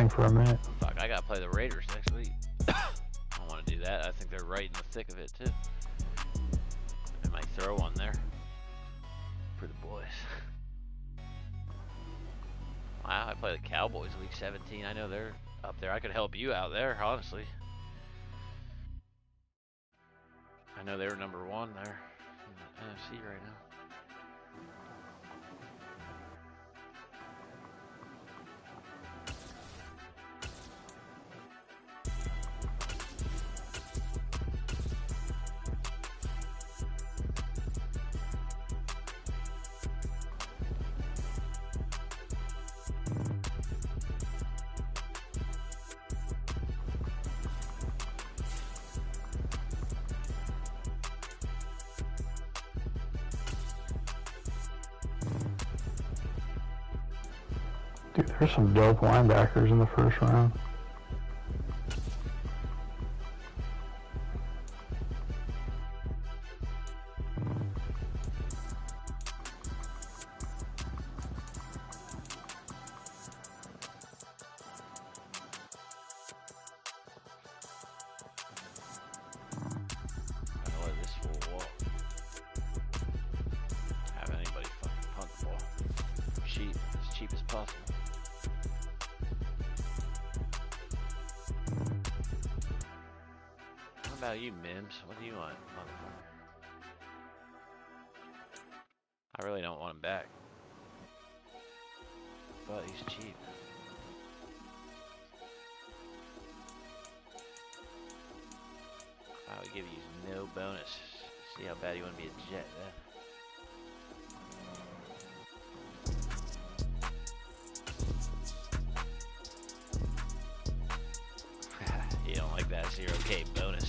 game for a minute. Fuck, I gotta play the Raiders next week. I don't want to do that. I think they're right in the thick of it too. I might throw one there for the boys. Wow, I play the Cowboys week 17. I know they're up there. I could help you out there, honestly. I know they're number 1 there in the NFC right now. Dude, there's some dope linebackers in the first round. What about you, Mims? What do you want, motherfucker? I really don't want him back. But he's cheap. I would give you no bonus. See how bad you want to be a Jet, then. You don't like that 0K bonus.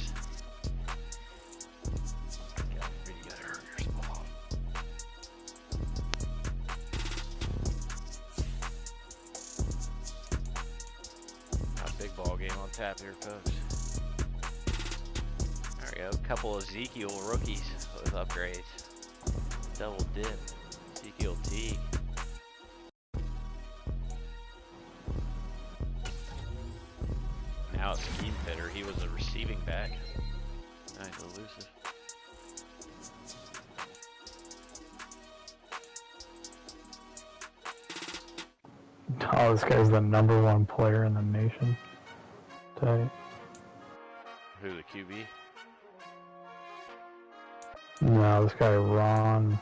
Tap here, folks. There we go. A couple of Ezekiel rookies with upgrades. Double dip. Ezekiel T. Now it's scheme fitter. He was a receiving back. Nice elusive. Oh, this guy's the #1 player in the nation. Tight. Who, the QB? No, this guy Ron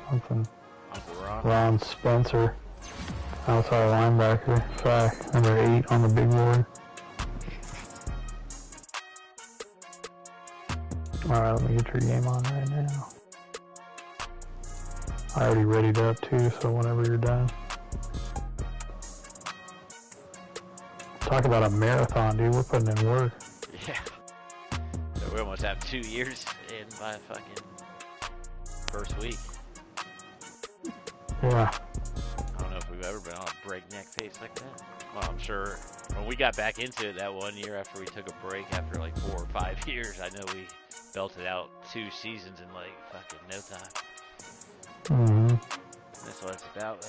something. Uncle Ron? Ron Spencer. Outside linebacker. Fact. Number 8 on the big board. Alright, let me get your game on right now. I already readied up too, so whenever you're done. Talk about a marathon, dude. We're putting in work. Yeah. So we almost have 2 years in by fucking first week. Yeah. I don't know if we've ever been on a breakneck pace like that. Well, I'm sure when we got back into it that 1 year after we took a break after like 4 or 5 years, I know we belted out 2 seasons in like fucking no time. That's what it's about, though.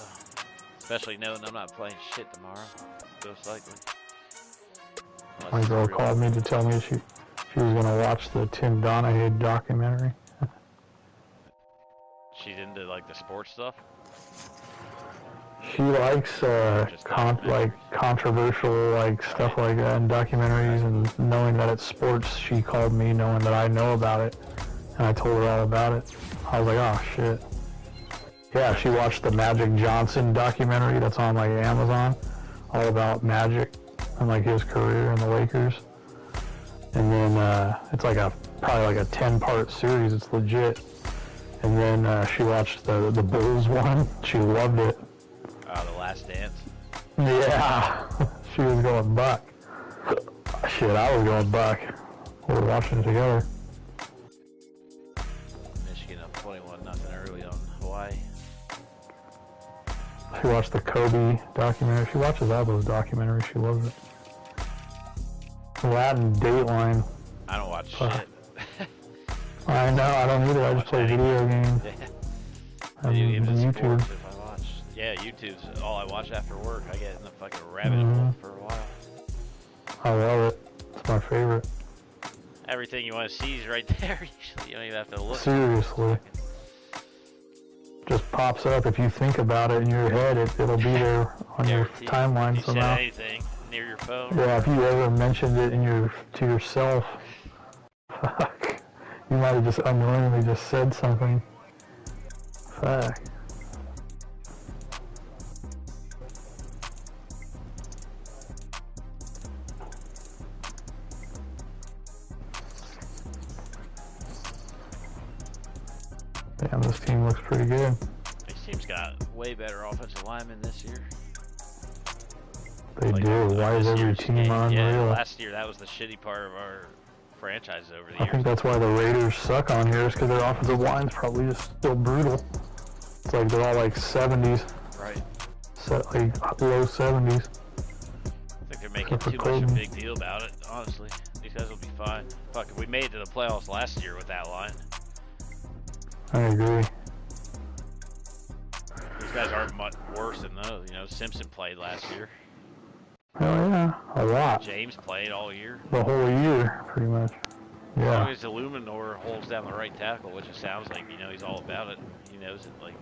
Especially knowing I'm not playing shit tomorrow, most likely. My girl called me to tell me she was gonna watch the Tim Donahue documentary. She's into like the sports stuff. She likes controversial like stuff like that in documentaries, and knowing that it's sports, she called me knowing that I know about it, and I told her all about it. I was like, oh shit. Yeah, she watched the Magic Johnson documentary that's on like Amazon, all about Magic and like his career in the Lakers. And then it's like probably like a 10-part series. It's legit. And then she watched the Bulls one. She loved it. The Last Dance. Yeah, she was going buck. Shit, I was going buck. We were watching it together. Michigan up 21-0 early on Hawaii. She watched the Kobe documentary. She watches all those documentaries. She loves it. Latin Dateline. I don't watch shit. I know, I don't either. I just play video games. Yeah. Video games and YouTube. Sports if I watch. Yeah, YouTube's all I watch after work. I get in the fucking rabbit hole for a while. I love it. It's my favorite. Everything you want to see is right there. Usually, you don't even have to look. Seriously. Just pops up. If you think about it in your head, it'll be there on your timeline you somehow. Said anything near your phone. Yeah, if you ever mentioned it to yourself, fuck, you might have just unknowingly just said something. Fuck. Damn, this team looks pretty good. This team's got way better offensive linemen this year. They do. Why is every team unreal? Yeah, last year that was the shitty part of our franchise over the years. I think that's why the Raiders suck on here, is because their offensive line's probably just still brutal. It's like they're all like 70s. Right. Like low 70s. I think they're making too much of a big deal about it, honestly. These guys will be fine. Fuck, if we made it to the playoffs last year with that line. I agree. These guys aren't much worse than those. You know, Simpson played last year. Hell yeah, a lot. James played all year. The whole year, pretty much. Yeah. As long as Illuminor holds down the right tackle, which it sounds like, you know, he's all about it. He knows it, like...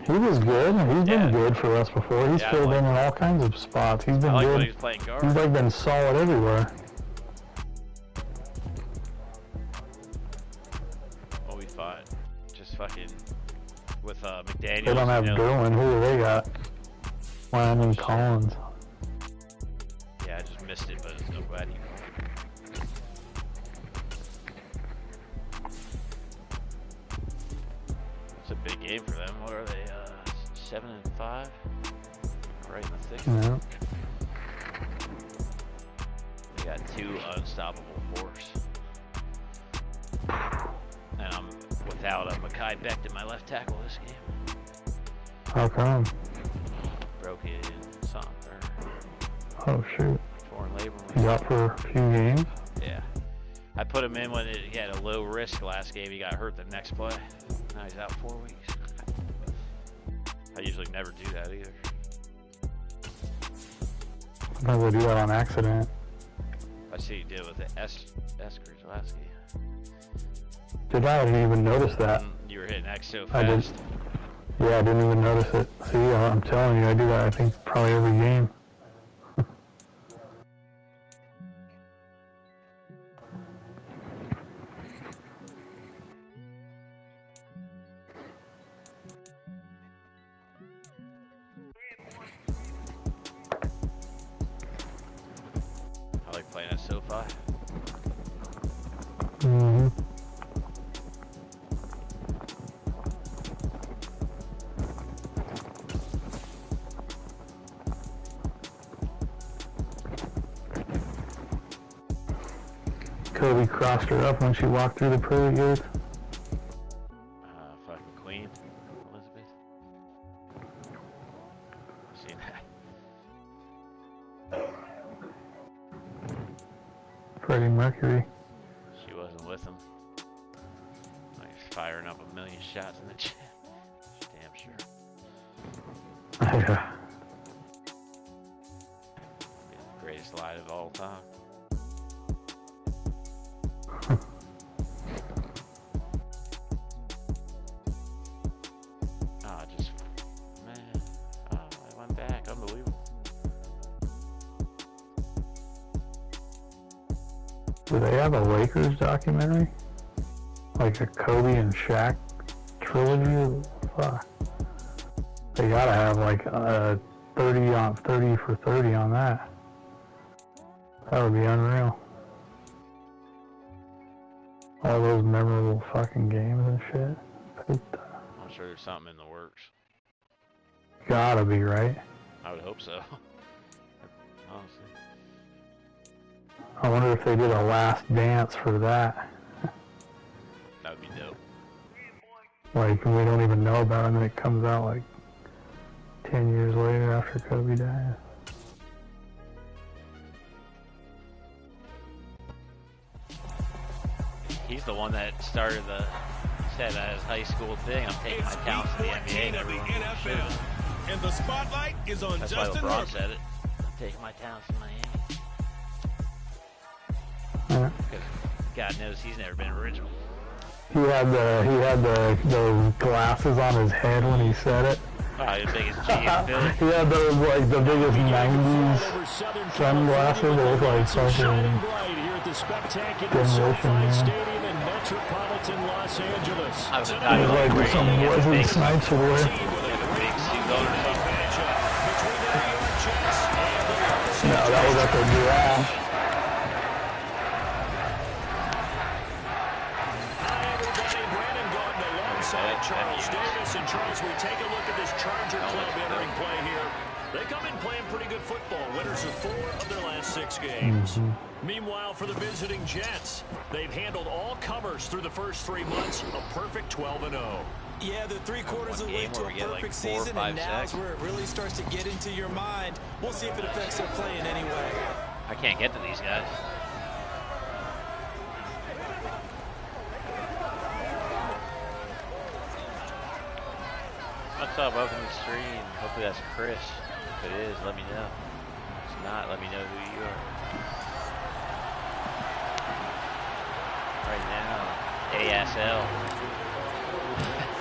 He was good. He's been good for us before. He's filled in all kinds of spots. He's been good. When he's playing guard. He's like been solid everywhere. We'll be fine. Just fucking... With McDaniels. They don't have Derwin. Who do they got? Landon Collins. Yeah, I just missed it, but I'm glad he called. It's a big game for them. What are they? 7-5? Right in the thick. Yeah. They got 2 unstoppable force. And I'm without a Mekhi Becton, my left tackle this game. How come? Broke it in something. Oh shoot. Torn labrum. He's out for a few games? Yeah. I put him in when he had a low risk last game. He got hurt the next play. Now he's out 4 weeks. I usually never do that either. Sometimes I do that on accident. I see you did with the Eskridge last game. Did I? I didn't even notice that. You were hitting X so fast. I did. Yeah, I didn't even notice it. See, I'm telling you, I do that, I think, probably every game. I like playing at SoFi. Mm-hmm. Kobe crossed her up when she walked through the pearly gates. Fucking Queen Elizabeth. Seen that? Freddie Mercury. She wasn't with him. Like firing up 1 million shots in the chat. Damn sure. Yeah. Greatest line of all time. I went back. Unbelievable. Do they have a Lakers documentary? Like a Kobe and Shaq trilogy? Fuck. They gotta have like 30 for 30 on that. That would be unreal. All those memorable fucking games and shit. I'm sure there's something in the works. Gotta be, right? I would hope so. Honestly. I wonder if they did a last dance for that. That would be dope. Like, we don't even know about it, and then it comes out like 10 years later after Kobe died. He's the one that started said at his high school thing, I'm taking my talents to the NBA and everyone will shoot it. And the spotlight is on That's Justin why LeBron Herbert. said it. I'm taking my talents to Miami. Yeah. Because God knows he's never been original. He had the glasses on his head when he said it. Probably the biggest G in Philly. He had those like the biggest 90s sunglasses that look like fucking demolition, man. I was It was like some Wesley Snipes would wear. big suit on or something. No, that was at the garage. Charles Davis, and Charles, we take a look at this Charger club entering play here. They come in playing pretty good football, winners of 4 of their last 6 games. Meanwhile, for the visiting Jets, they've handled all comers through the first 3 months, a perfect 12-0. Yeah, the 3/4 of the way to a perfect like 4 or season, 5 and now's where it really starts to get into your mind. We'll see if it affects their play in any way. I can't get to these guys. What's up? Welcome to the stream. Hopefully that's Chris. If it is, let me know. If it's not, let me know who you are. Right now, ASL.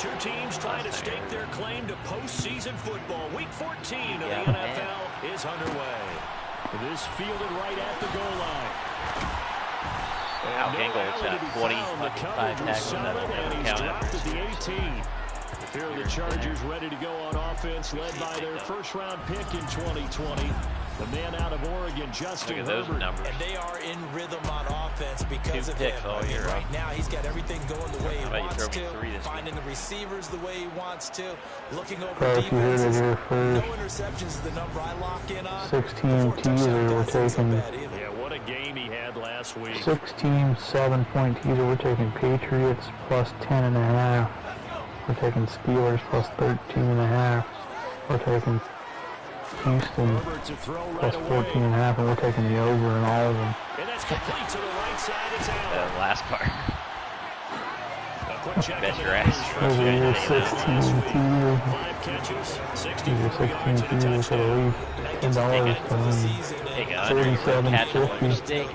2 teams trying to stake their claim to postseason football. Week 14 of the Yeah, NFL is underway. This fielded right at the goal line. Al Gingol's got 25 tackles that will never count Dropped after at the 18. Here are the Chargers ready to go on offense, led by their first-round pick in 2020. The man out of Oregon, Justin Herbert. Numbers. And they are in rhythm on offense because of him. Right now, he's got everything going the way he wants to, finding the receivers the way he wants to, looking over defenses. No interceptions is the number I lock in on. 16 teaser, we're taking. Yeah, what a game he had last week. 6-team, 7-point teaser, we're taking Patriots plus 10.5. We're taking Steelers plus 13.5. We're taking Houston plus 14.5, and we're taking the over in all of them. And that's complete to the right side of town. Last part. Bet your ass. Over here, 16 teaser. 5 catches, 16 teaser for the week. $10 to win. Take 37.50.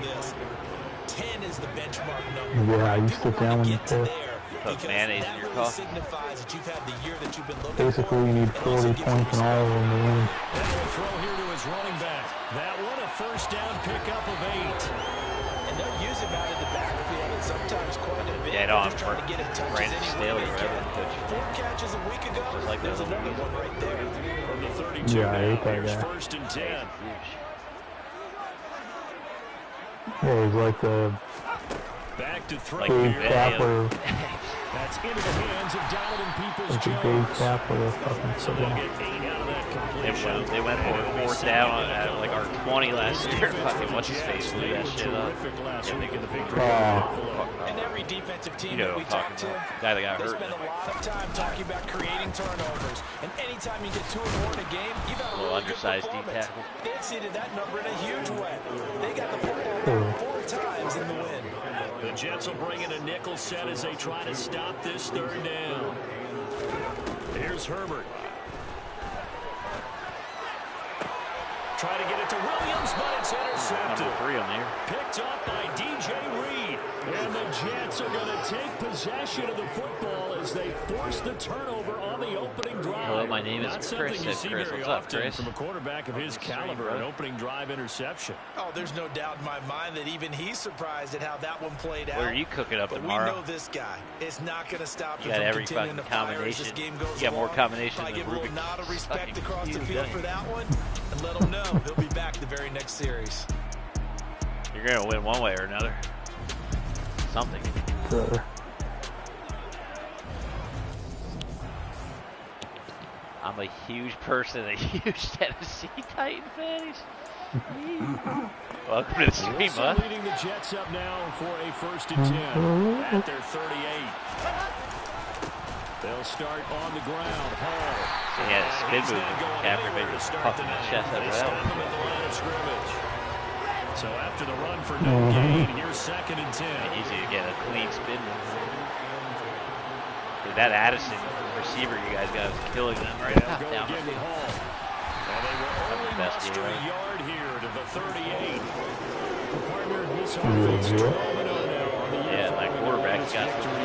10 is the benchmark number. Yeah, you sit down when you pick. Put mayonnaise in your coffee. Basically, you need 40 points in all of them to win. And a throw here to his running back. That one a first down pickup of 8. And they'll use him out in the backfield and sometimes quite a bit. Yeah, no, I'm trying to get him touches Brandon Staley, anywhere they can. 4 catches a week ago. Just like There's those another one right there. From the 32 Yeah, I hate that here's guy. first and 10. Yeah, he's like the Back to throw Dave here. Kapler. That's into the hands of Donovan Like the Peoples-Jones. Dave Kapler fucking So they'll football. get 8 out of that completion. They went for a 4th down at like our 20 last year. Fucking what's his face blew that shit up. Terrific last week in the victory. And every defensive team You know that we what I'm talk to, talking about. Guy that got they hurt. spend a lot of time talking about creating turnovers. And anytime you get 2 or more in a game, you've had a Little really good undersized D performance. tackle. They exceeded that number in a huge way. They got the football 4 times in the win. The Jets will bring in a nickel set as they try to stop this 3rd down. Here's Herbert. Try to get it to Williams, but it's intercepted. Number 3 on there. Picked up by DJ Reed. And the Jets are going to take possession of the football as they force the turnover on the opening drive. Hello, my name is Not Chris. something you Said see Chris. very What's up, often Chris? from a quarterback of his caliber, an opening drive interception. Oh, there's no doubt in my mind that even he's surprised at how that one played out. What are you cooking up But tomorrow? we know this guy is not going to stop You him got from every continuing fucking to fire as combination. this game goes You got more along. combinations Probably than give a little Rubik's nod of respect fucking across the cube, field don't for you? that one, and let him know he'll be back the very next series. You're going to win one way or another. Something. Sure. I'm a huge person, a huge Tennessee Titan fan. Welcome to the stream, Wilson bud. leading the Jets up now for a 1st and 10 at their 38. They'll start on the ground. Hall. So he had a spin move and Capper made his puffing the chest out of that. So after the run for no gain, here's 2nd and 10. Easy to get a clean spin move. Dude, that Addison receiver you guys got is killing them right now. Go Down again the with field. Hall. And they will only Best muster game, a right? yard here to the 38. The partner, his This offense 12-0 now on the year. Yeah, that quarterback got victory.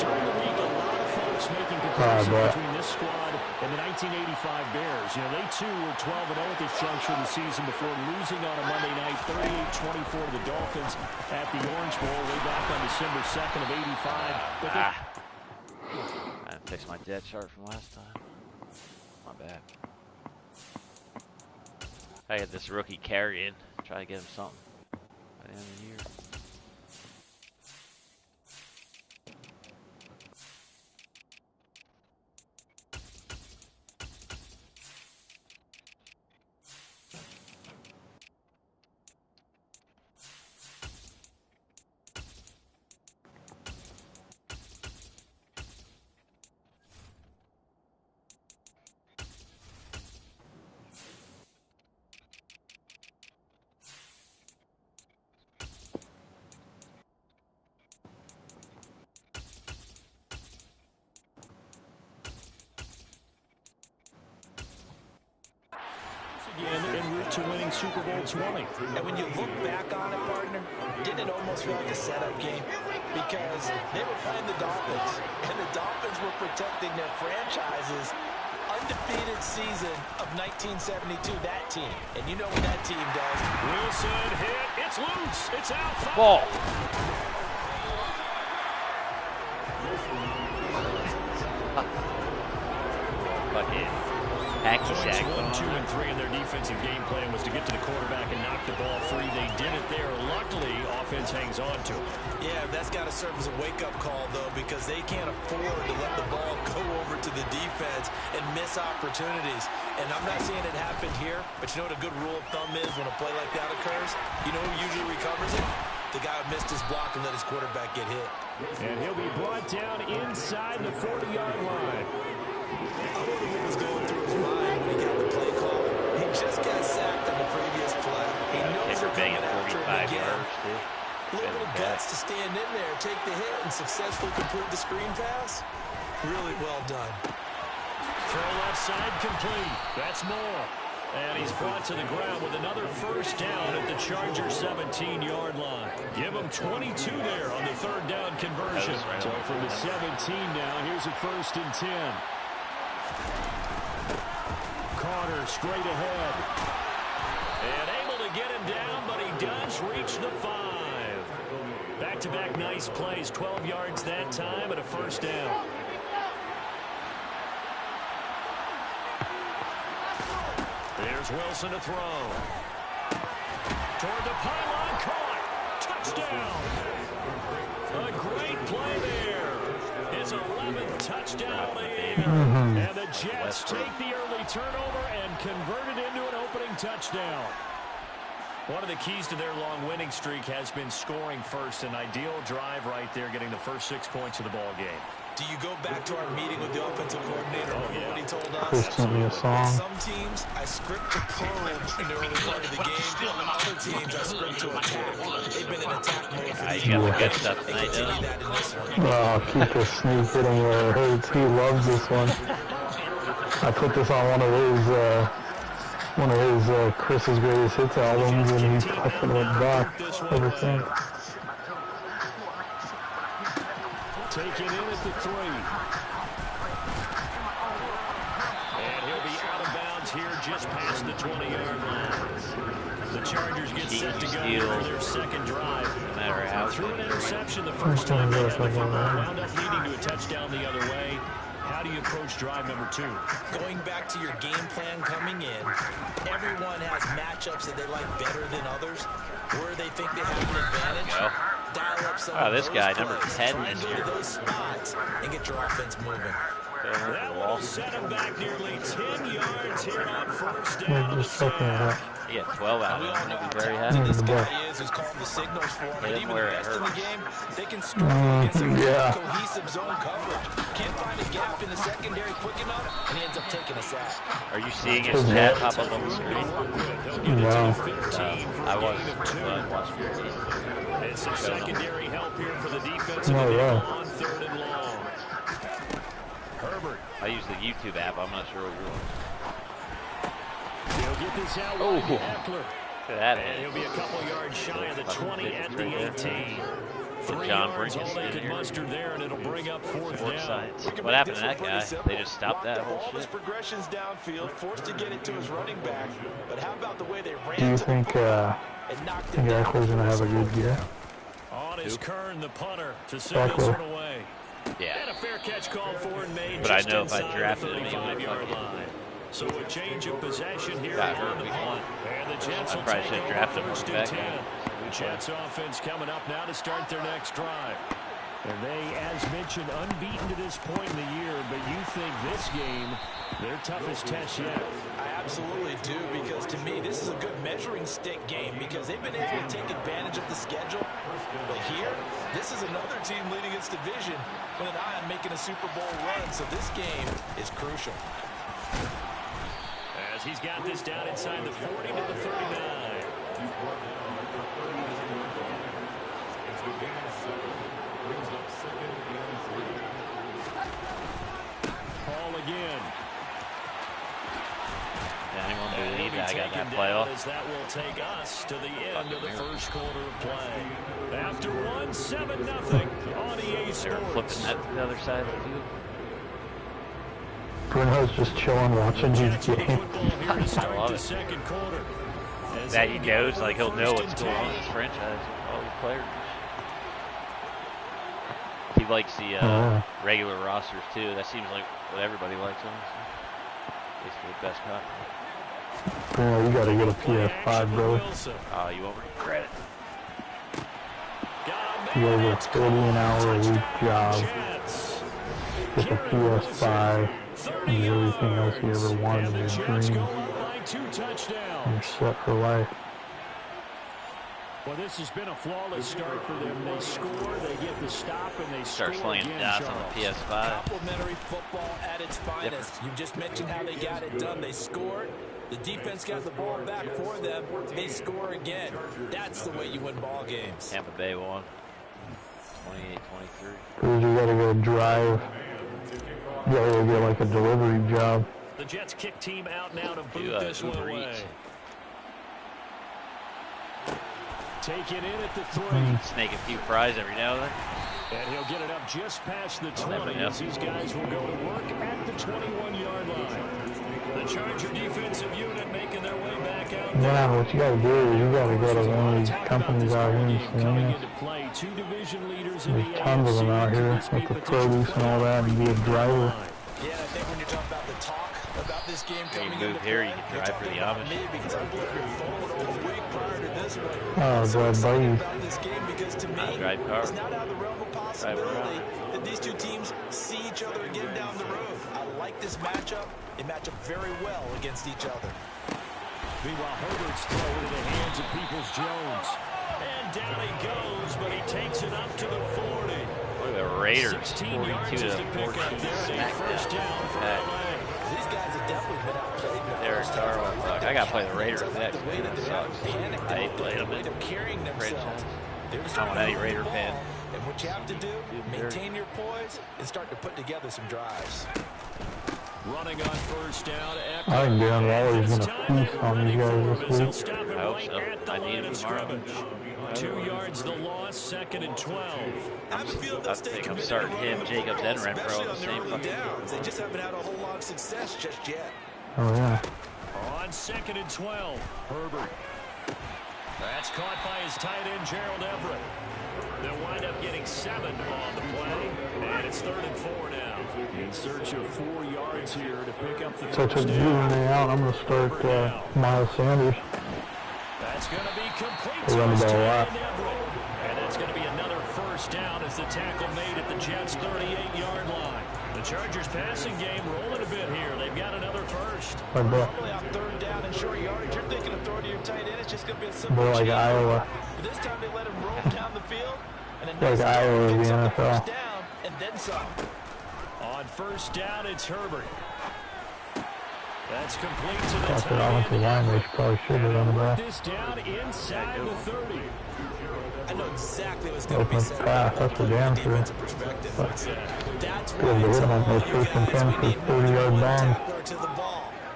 During the week, a lot of folks making comparisons between this squad and the 1985 Bears. You know, they too were 12-0 at this juncture of the season before losing on a Monday night, 38-24 to the Dolphins at the Orange Bowl way back on December 2nd of '85. I didn't fix my dead chart from last time. My bad. I had this rookie carrying. Try to get him something by the end of the year. En route to winning Super Bowl 20. And when you look back on it, partner, didn't it almost feel like a setup game? Because they were playing the Dolphins, and the Dolphins were protecting their franchise's undefeated season of 1972, that team. And you know what that team does. Wilson hit. It's loose. It's out. Ball. Fucking hacky sack. 1, 2, and 3 in their defensive game plan was to get to the quarterback and knock the ball free. They did it there. Luckily, offense hangs on to it. Yeah, that's got to serve as a wake-up call, though, because they can't afford to let the ball go over to the defense and miss opportunities. And I'm not saying it happened here, but you know what a good rule of thumb is when a play like that occurs? You know who usually recovers it? The guy who missed his block and let his quarterback get hit. And he'll be brought down inside the 40-yard line. I wonder what was going through his mind when he got the play call. He just got sacked on the previous play. He knows they're coming after him again. Little guts to stand in there, take the hit, and successfully complete the screen pass. Really well done. Throw left side complete. That's Moore. And he's brought to the ground with another first down at the Charger 17-yard line. Give him 22 there on the third down conversion. So from the 17 now, here's a 1st and 10. Carter straight ahead. And able to get him down, but he does reach the 5. Back-to-back nice plays, 12 yards that time and a first down. There's Wilson to throw. Toward the pylon, caught. Touchdown. A great play there. His 11th touchdown of the year. And the Jets take the early turnover and convert it into an opening touchdown. One of the keys to their long winning streak has been scoring first. An ideal drive right there, getting the first 6 points of the ball game. Do you go back to our meeting with the offensive coordinator? What he told us? Chris sent me a song. Some teams, I script to probe in the early part of the game. Other teams, I script to attack. They've been in attack mode for the You got the good stuff tonight, Oh, keep the sneak hitting where it hurts. He loves this one. I put this on one of his Chris's Greatest Hits albums, and he fucking went back ever since. Taken in at the 3. And he'll be out of bounds here just past the 20-yard line. The Chargers get set to go for their second drive. No matter how. Through an interception the first time they got the football, wound up leading to a touchdown the other way. How do you approach drive number 2? Going back to your game plan coming in, everyone has matchups that they like better than others, where they think they have an advantage. Dial up some this guy, number 10 this year. Those spots and get your offense moving. That will set him back nearly 10 yards here on first down. Just talking about. He had 12 out of him. He'll be very happy. This guy is who's calling the signals for him. And even the rest of the game, they can struggle against some cohesive zone coverage. Can't find a gap in the secondary quick enough, and he ends up taking a sack. Are you seeing his chat pop up on the screen? No. I was. I watched 15. And some secondary help here for the defense No, on 3rd and long. Herbert. I use the YouTube app. I'm not sure what you're watching. He'll get this out wide to Eckler. Look at that. And he'll be a couple yards shy of the 20 at the 18. Put John Brinkus in here. There, and it'll bring up fourth down. Science. What happened to that guy? They just stopped that whole shit. Progressions downfield, forced to get it to his running back. But how about the way they ran? Do you think Eckler's gonna have a good year? On his Kern, the punter, to send this one away. Yeah. And a fair catch called for and made. But I know if I drafted him, he would yard line. So a change of possession here got on the week punt. 1. And the Jets will probably should have drafted him first and 10. The Jets offense coming up now to start their next drive. And they, as mentioned, unbeaten to this point in the year, but you think this game, their toughest test yet? I absolutely do, because to me, this is a good measuring stick game because they've been able to take advantage of the schedule. But here, this is another team leading its division with an eye on making a Super Bowl run, so this game is crucial. As he's got this down inside the 40 to the 39. Paul again. Anyone believe that I got that playoff? As that will take us to the end of the first quarter of play. After 7-0 on EA Sports. They were flipping that to the other side of the field. Bruno's just chilling watching his game. I love it. That he goes, like he'll know what's going on in his franchise. All these players. He likes the regular rosters too. That seems like what everybody likes, honestly. Basically the best content. Bruno, you gotta get a PS5, bro. Oh, you won't regret it. You gotta get a 40-an-hour-a-week job. Get the PS5 and everything else you ever wanted in your dream. You're set for life. Well, this has been a flawless start for them. They score, they get the stop, and they start slinging dots on the PS5. Complimentary football at its finest. You just mentioned how they got it done. They scored. The defense got the ball back for them. They score again. That's the way you win ball games. Tampa Bay won. 28-23. You gotta go drive. You gotta go get like a delivery job. The Jets kick team out now to boot this one away. Take it in at the 3. Snake a few fries every now and then. And he'll get it up just past the 20 as these guys will go to work at the 21-yard line. The Charger defensive unit making their way back out. Yeah, what you gotta do is you gotta go to one of these companies out here in Savannah. There's tons of them out here with the produce and all that, and be a driver. Yeah, I think when you're talking about the talk about this game coming you move here, you can drive for the Amish. Because I've lived here forward all week prior to this one. Oh, drive by you. This game because to me, drive car. it's not out of the realm of possibility that these two teams see each other again down the road. I like this matchup. They match up very well against each other. Meanwhile, Herbert's throw into the hands of Peoples-Jones. And down he goes, but he takes it up to the 40. Look at the Raiders, 42 to 14 smackdown. These guys have definitely been outplayed. Derek Carr, I gotta play the Raiders next. That sucks. I hate playing them in franchise. I don't want any Raider fan. And what you have to do, maintain your poise and start to put together some drives. Running on first down. I think Dan Waller's going to feast on these guys this week. I hope so. I need him tomorrow. 2 yards the loss, 2nd and 12. I think I'm starting him, Jacobs, and Renfro on the same fucking downs. They just haven't had a whole lot of success just yet. Oh, yeah. On 2nd and 12, Herbert. That's caught by his tight end, Gerald Everett. They'll wind up getting 7 on the play, and it's 3rd and 4 now. In search of 4 yards here to pick up the So to Julian out, I'm going to start Miles Sanders. That's going to be complete. They run the ball a lot. And that's going to be another first down as the tackle made at the Jets' 38-yard line. The Chargers passing game rolling a bit here. They've got another first. Probably on 3rd down and short yardage. You're thinking of throwing to your tight end. It's just going to be a simple They're like Iowa. But this time they let him roll down the field. And like Iowa in the NFL. Down and then some. On first down, it's Herbert. That's complete to the That's an offensive line. They probably should have run the ball. This down inside the 30. I know exactly what's going to be said. Pass. That's for damn sure. Good to hit him on those 1st and 10 for 30-yard bombs.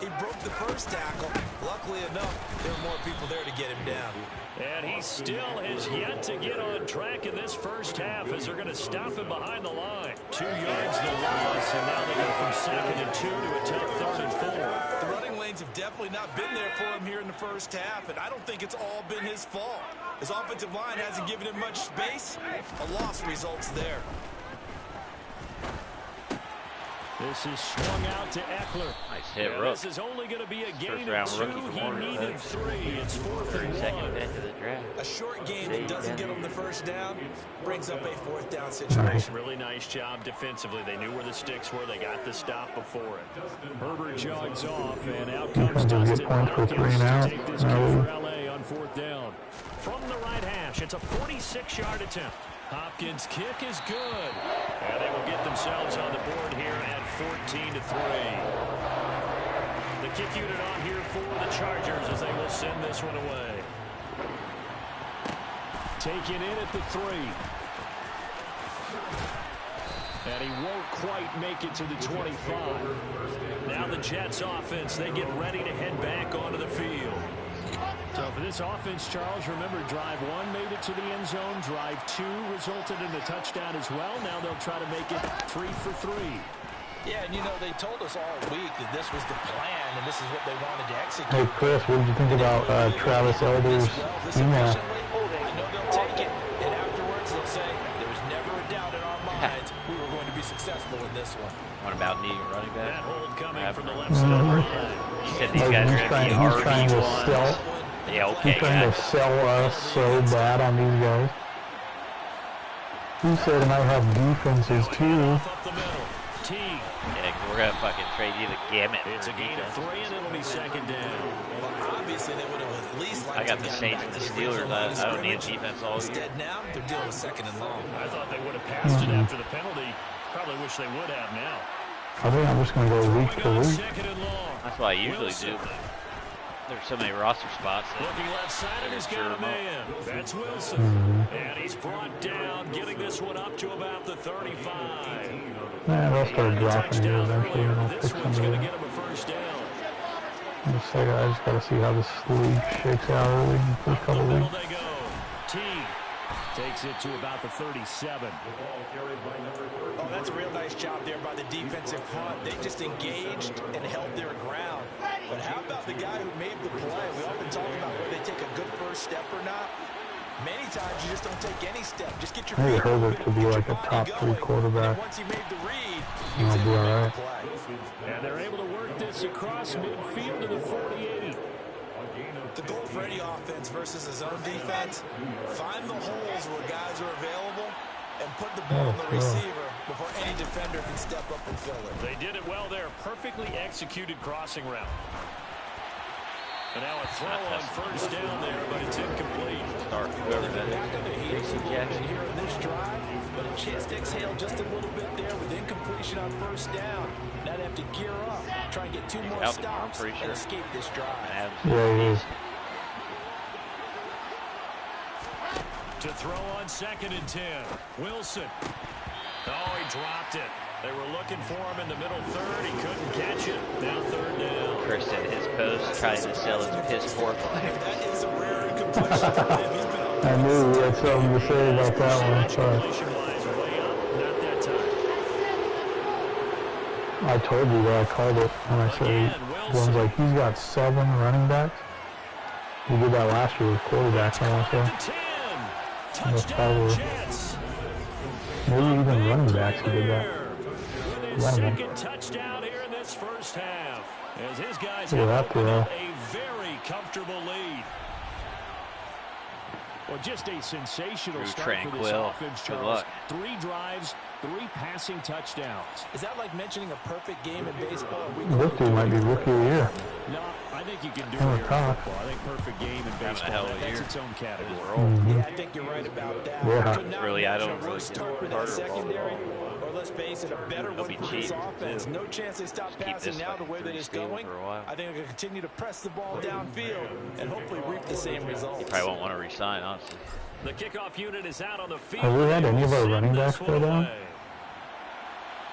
He broke the first tackle. Luckily luckily enough, there were more people there to get him down. And he still has yet to get on track in this first half as they're going to stop him behind the line. 2 yards the loss, and now they go from 2nd and 2 to a tough 3rd and 4. The running lanes have definitely not been there for him here in the first half, and I don't think it's all been his fault. His offensive line hasn't given him much space. A loss results there. This is swung out to Eckler. Nice hit, Rook. This is only going to be a gain First-round of 2. rookie He from needed 3. It's 4th and 1. Into the draft. A short game that doesn't get him the first down brings up a 4th down situation. Really nice job defensively. They knew where the sticks were. They got the stop before it. Herbert jogs off, and out comes Dustin Hopkins to take this kick for L.A. on 4th down. From the right hash, it's a 46-yard attempt. Hopkins' kick is good. And they will get themselves on the board here at 14-3. The kick unit on here for the Chargers as they will send this one away. Taken in at the 3. And he won't quite make it to the 25. Now the Jets offense, they get ready to head back onto the field. So for this offense, Charles, remember drive 1 made it to the end zone. Drive 2 resulted in a touchdown as well. Now they'll try to make it 3 for 3. Yeah, and you know, they told us all week that this was the plan and this is what they wanted to execute. Hey, Chris, what did you think about Travis Elder's email? I know they'll take it, and afterwards they'll say there was never a doubt in our minds we were going to be successful in this one. What about needing a running back? That hold coming from the left side of the line. He said these guys are going to be RB1s. Yeah, okay, he's trying to sell us so bad on these guys. He said, and I have defenses too. Yeah, we're going to fucking trade you the gamut. It's a gain of 3, and it'll be 2nd down. Well, obviously, they would have at least liked I got the Saints and the Steelers. I don't need a defense all year. Instead, now they're dealing with 2nd and long. I thought they would have passed it after the penalty. Probably wish they would have now. I think I'm just going to go week to week. That's what I usually do. There's so many roster spots. Looking left side, and he's got a man. That's Wilson. And he's brought down, getting this one up to about the 35. Yeah, they'll start dropping here eventually, and I'll fix them Going to again. get him a first down. I just got to see how this league shakes out early in the first couple Middle weeks. they go. T takes it to about the 37. Oh, that's a real nice job there by the defensive front. They just engaged and held their ground. But how about the guy who made the play? We often talk about whether they take a good first step or not. Many times you just don't take any step. Just get your Maybe feet Herbert moving, could be get like your a body top going. 3 quarterback. And once he made the read, he He'll was be able to all make right. the play. And they're able to work this across midfield to the 48. The goal for any offense versus a zone defense, find the holes where guys are available and put the ball on the receiver before any defender can step up and fill it. They did it well there. Perfectly executed crossing route. And now a throw on first down there, but it's incomplete. Start whoever that is. Jason Jackson. Here in this drive, but a chance to exhale just a little bit there with incompletion on first down. Now they have to gear up, try and get 2 more out, stops I'm pretty and sure. escape this drive. Yeah, he is. To throw on 2nd and 10. Wilson. Oh, he dropped it. They were looking for him in the middle 3rd. He couldn't catch it. Now 3rd down. Chris in his post trying to sell his piss poor player. That is a rare incompletion for him. He's been on I knew we had something to say about that one. Sorry. Completion-wise, way up. Not that time. I told you that I called it when I said one's like, he's got 7 running backs. He did that last year with quarterbacks, I want to say. Touchdown Jets. Maybe even running backs he did that. His second touchdown here in this first half. As his guys Look at have that throw. a very comfortable lead. Well, just a sensational Drew start for this Tranquill. offense, Good Charles. luck. 3 drives, 3 passing touchdowns. Is that like mentioning a perfect game in baseball? This dude might be rookie of the year. No, I think you can do Oh, it here in God. football. I think perfect game in Having a baseball, hell of a that's year. its own category. Yeah, I think you're right about that. Yeah. Could not Really, I imagine don't a really worse get start for that harder secondary, or let's face it, a better It'll one be for this cheap, offense. too. No chance they stop Just keep passing this now like the way that it's 3 speed going. for a while. I think they're going to continue to press the ball downfield and hopefully reap the same results. Probably won't want to resign, honestly. The kickoff unit is out on the field. Have we had any of our Send running this backs one go down? away.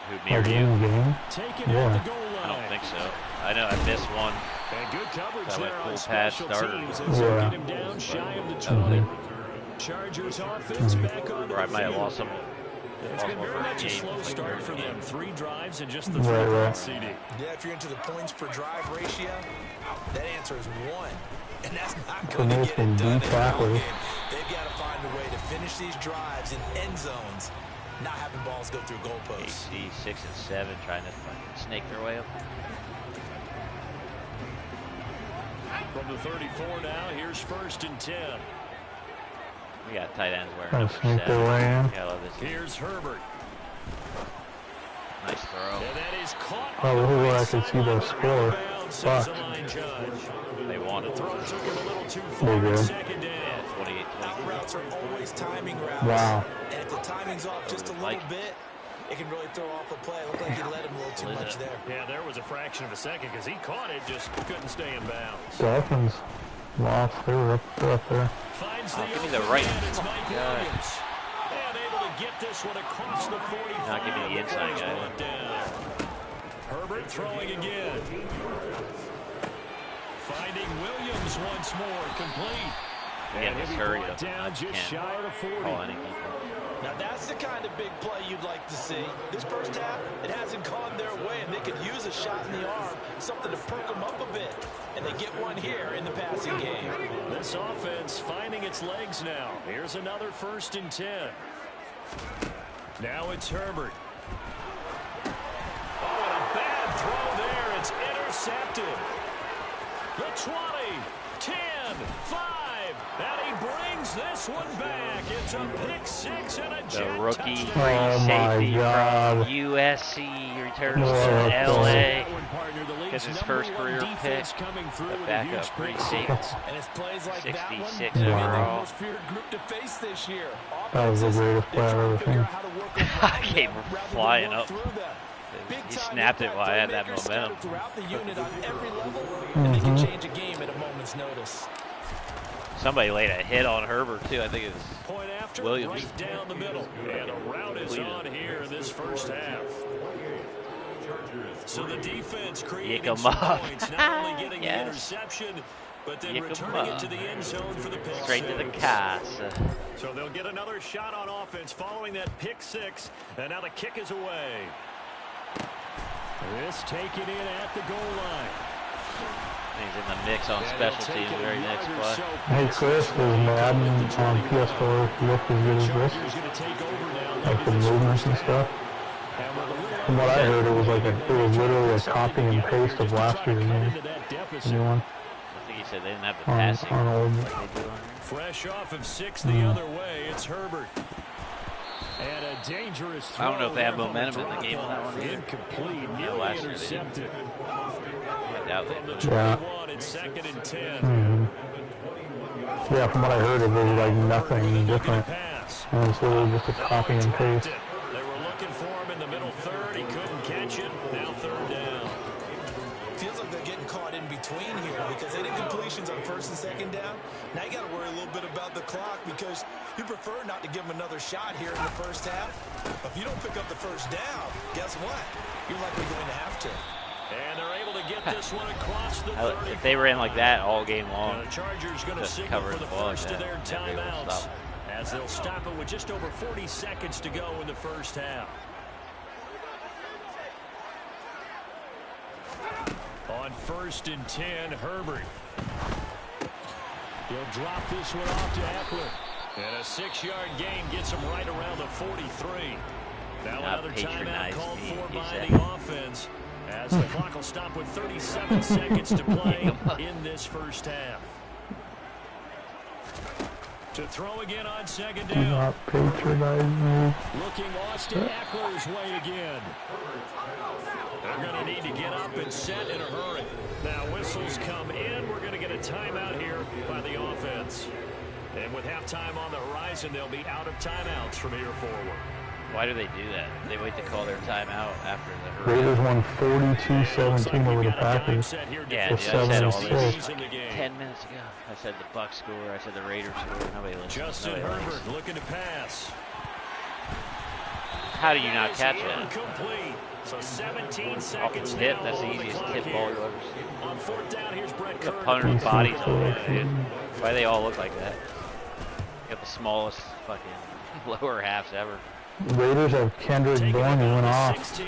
Who near Like you? in the game? Taken Yeah. at the goal line. I don't think so. I know I missed one And good coverage so there on pass special starter. teams as they get him down shy of the 20. Chargers offense back on the I might have field. lost some. It's been very much a slow start for them. 3 drives and just the 3 points, CD. Yeah, if you're into the points per drive ratio, that answer is 1. And that's not going to get it done in the game. They've got to find a way to finish these drives in end zones, not having balls go through goalposts. AC 6 and 7 trying to snake their way up. From the 34 now, here's 1st and 10. We got tight ends wearing Trying to sneak their way in. Yeah, I love this. Here's Herbert. Nice throw. And that is caught. Oh, this is where I could see the score. Fuck. They won it. The throw took him a little too far. They did. 2nd down. 28-20. Out routes are always timing routes. Wow. And if the timing's off just a little bit, it can really throw off the play. It looked like he let him a little too much there. Yeah, there was a fraction of a second because he caught it, just couldn't stay in bounds. Dolphins lost. They were up there. Finds Give me the right. It's Mike Williams. And able to get this one across the 45. Not give me the inside guy. Herbert throwing again. Finding Williams once more, complete. And he's hurried up. Down just shy of the 40. Now that's the kind of big play you'd like to see. This first half, it hasn't gone their way, and they could use a shot in the arm, something to perk them up a bit. And they get one here in the passing game. This offense finding its legs now. Here's another 1st and 10. Now it's Herbert. Oh, and a bad throw there. It's intercepted. The 20, 10, 5. And he brings this one back. It's a pick 6 and a jet The rookie touchdown. safety from USC returns to LA. Gets his first career pick. The backup free safety. And it's plays like 66 that one, overall. most feared group to face this year. That was the greatest play I've ever seen. I came flying up. He snapped it while I had that momentum. Throughout the unit on every level, and they can change a game at a moment's notice. Somebody laid a hit on Herbert too. I think it was Point after, Williams. right down the middle. And a route is on here in this first half. So the defense creating some points, not only getting the interception, but then returning it to the end zone for the pick straight 6. to the casa. So they'll get another shot on offense following that pick 6, and now the kick is away. This taken in at the goal line. He's in the mix on special teams. Very next play. Hey Chris, does Madden on PS4 look as good as this? Like the movements and stuff? From what I heard, it was like it was literally a copy and paste of last year's game. Anyone? I think he said they didn't have the passing. On old. Like they do on here. Fresh off of 6 the other way, it's Herbert. And a dangerous throw. I don't know if they have momentum in the game on that one either. Incomplete, Yeah, nearly last year they intercepted. I doubt From the they 21, it's 2nd and 10. Yeah, from what I heard, it was like nothing different. And it's literally just a copy and paste. They were looking for him in the middle third. He couldn't catch it. Now 3rd down. Feels like they're getting caught in between here because they did completions on 1st and 2nd down. Now you got to worry a little bit about the clock because you prefer not to give them another shot here in the first half. But if you don't pick up the 1st down, guess what? You're likely going to have to. And they're able to get this one across the 30. If they ran like that all game long, The Chargers going to just signal cover for the the ball like first that, of their they'll be able to timeouts stop. as they'll stop it with just over 40 seconds to go in the first half. On 1st and 10, Herbert. He'll drop this one off to Eckler. And a 6-yard gain gets him right around the 43. Now another timeout called for by the offense as the clock will stop with 37 seconds to play in this first half. To throw again on 2nd down. Not patronize me. Looking Austin Eckler's way again. They're going to need to get up and set in a hurry. Now whistles come in. We're going to get a timeout here by the offense. And with halftime on the horizon, they'll be out of timeouts from here forward. Why do they do that? They wait to call their timeout after the hurry. Raiders won 42-17 over the Packers. Yeah, For dude, I said all 76. this 10 minutes ago. I said the Bucs score. I said the Raiders score. Nobody listens. Justin Nobody Herbert likes. looking to pass. How do you not catch that? Incomplete. So 17 seconds tip, now. that's the easiest tip ball you'll ever see. On fourth down, here's Brett The Kerr. punter's body's over, dude. Why do they all look like that? Got the smallest fucking lower halves ever. Raiders have Kendrick Bourne who went off. 16.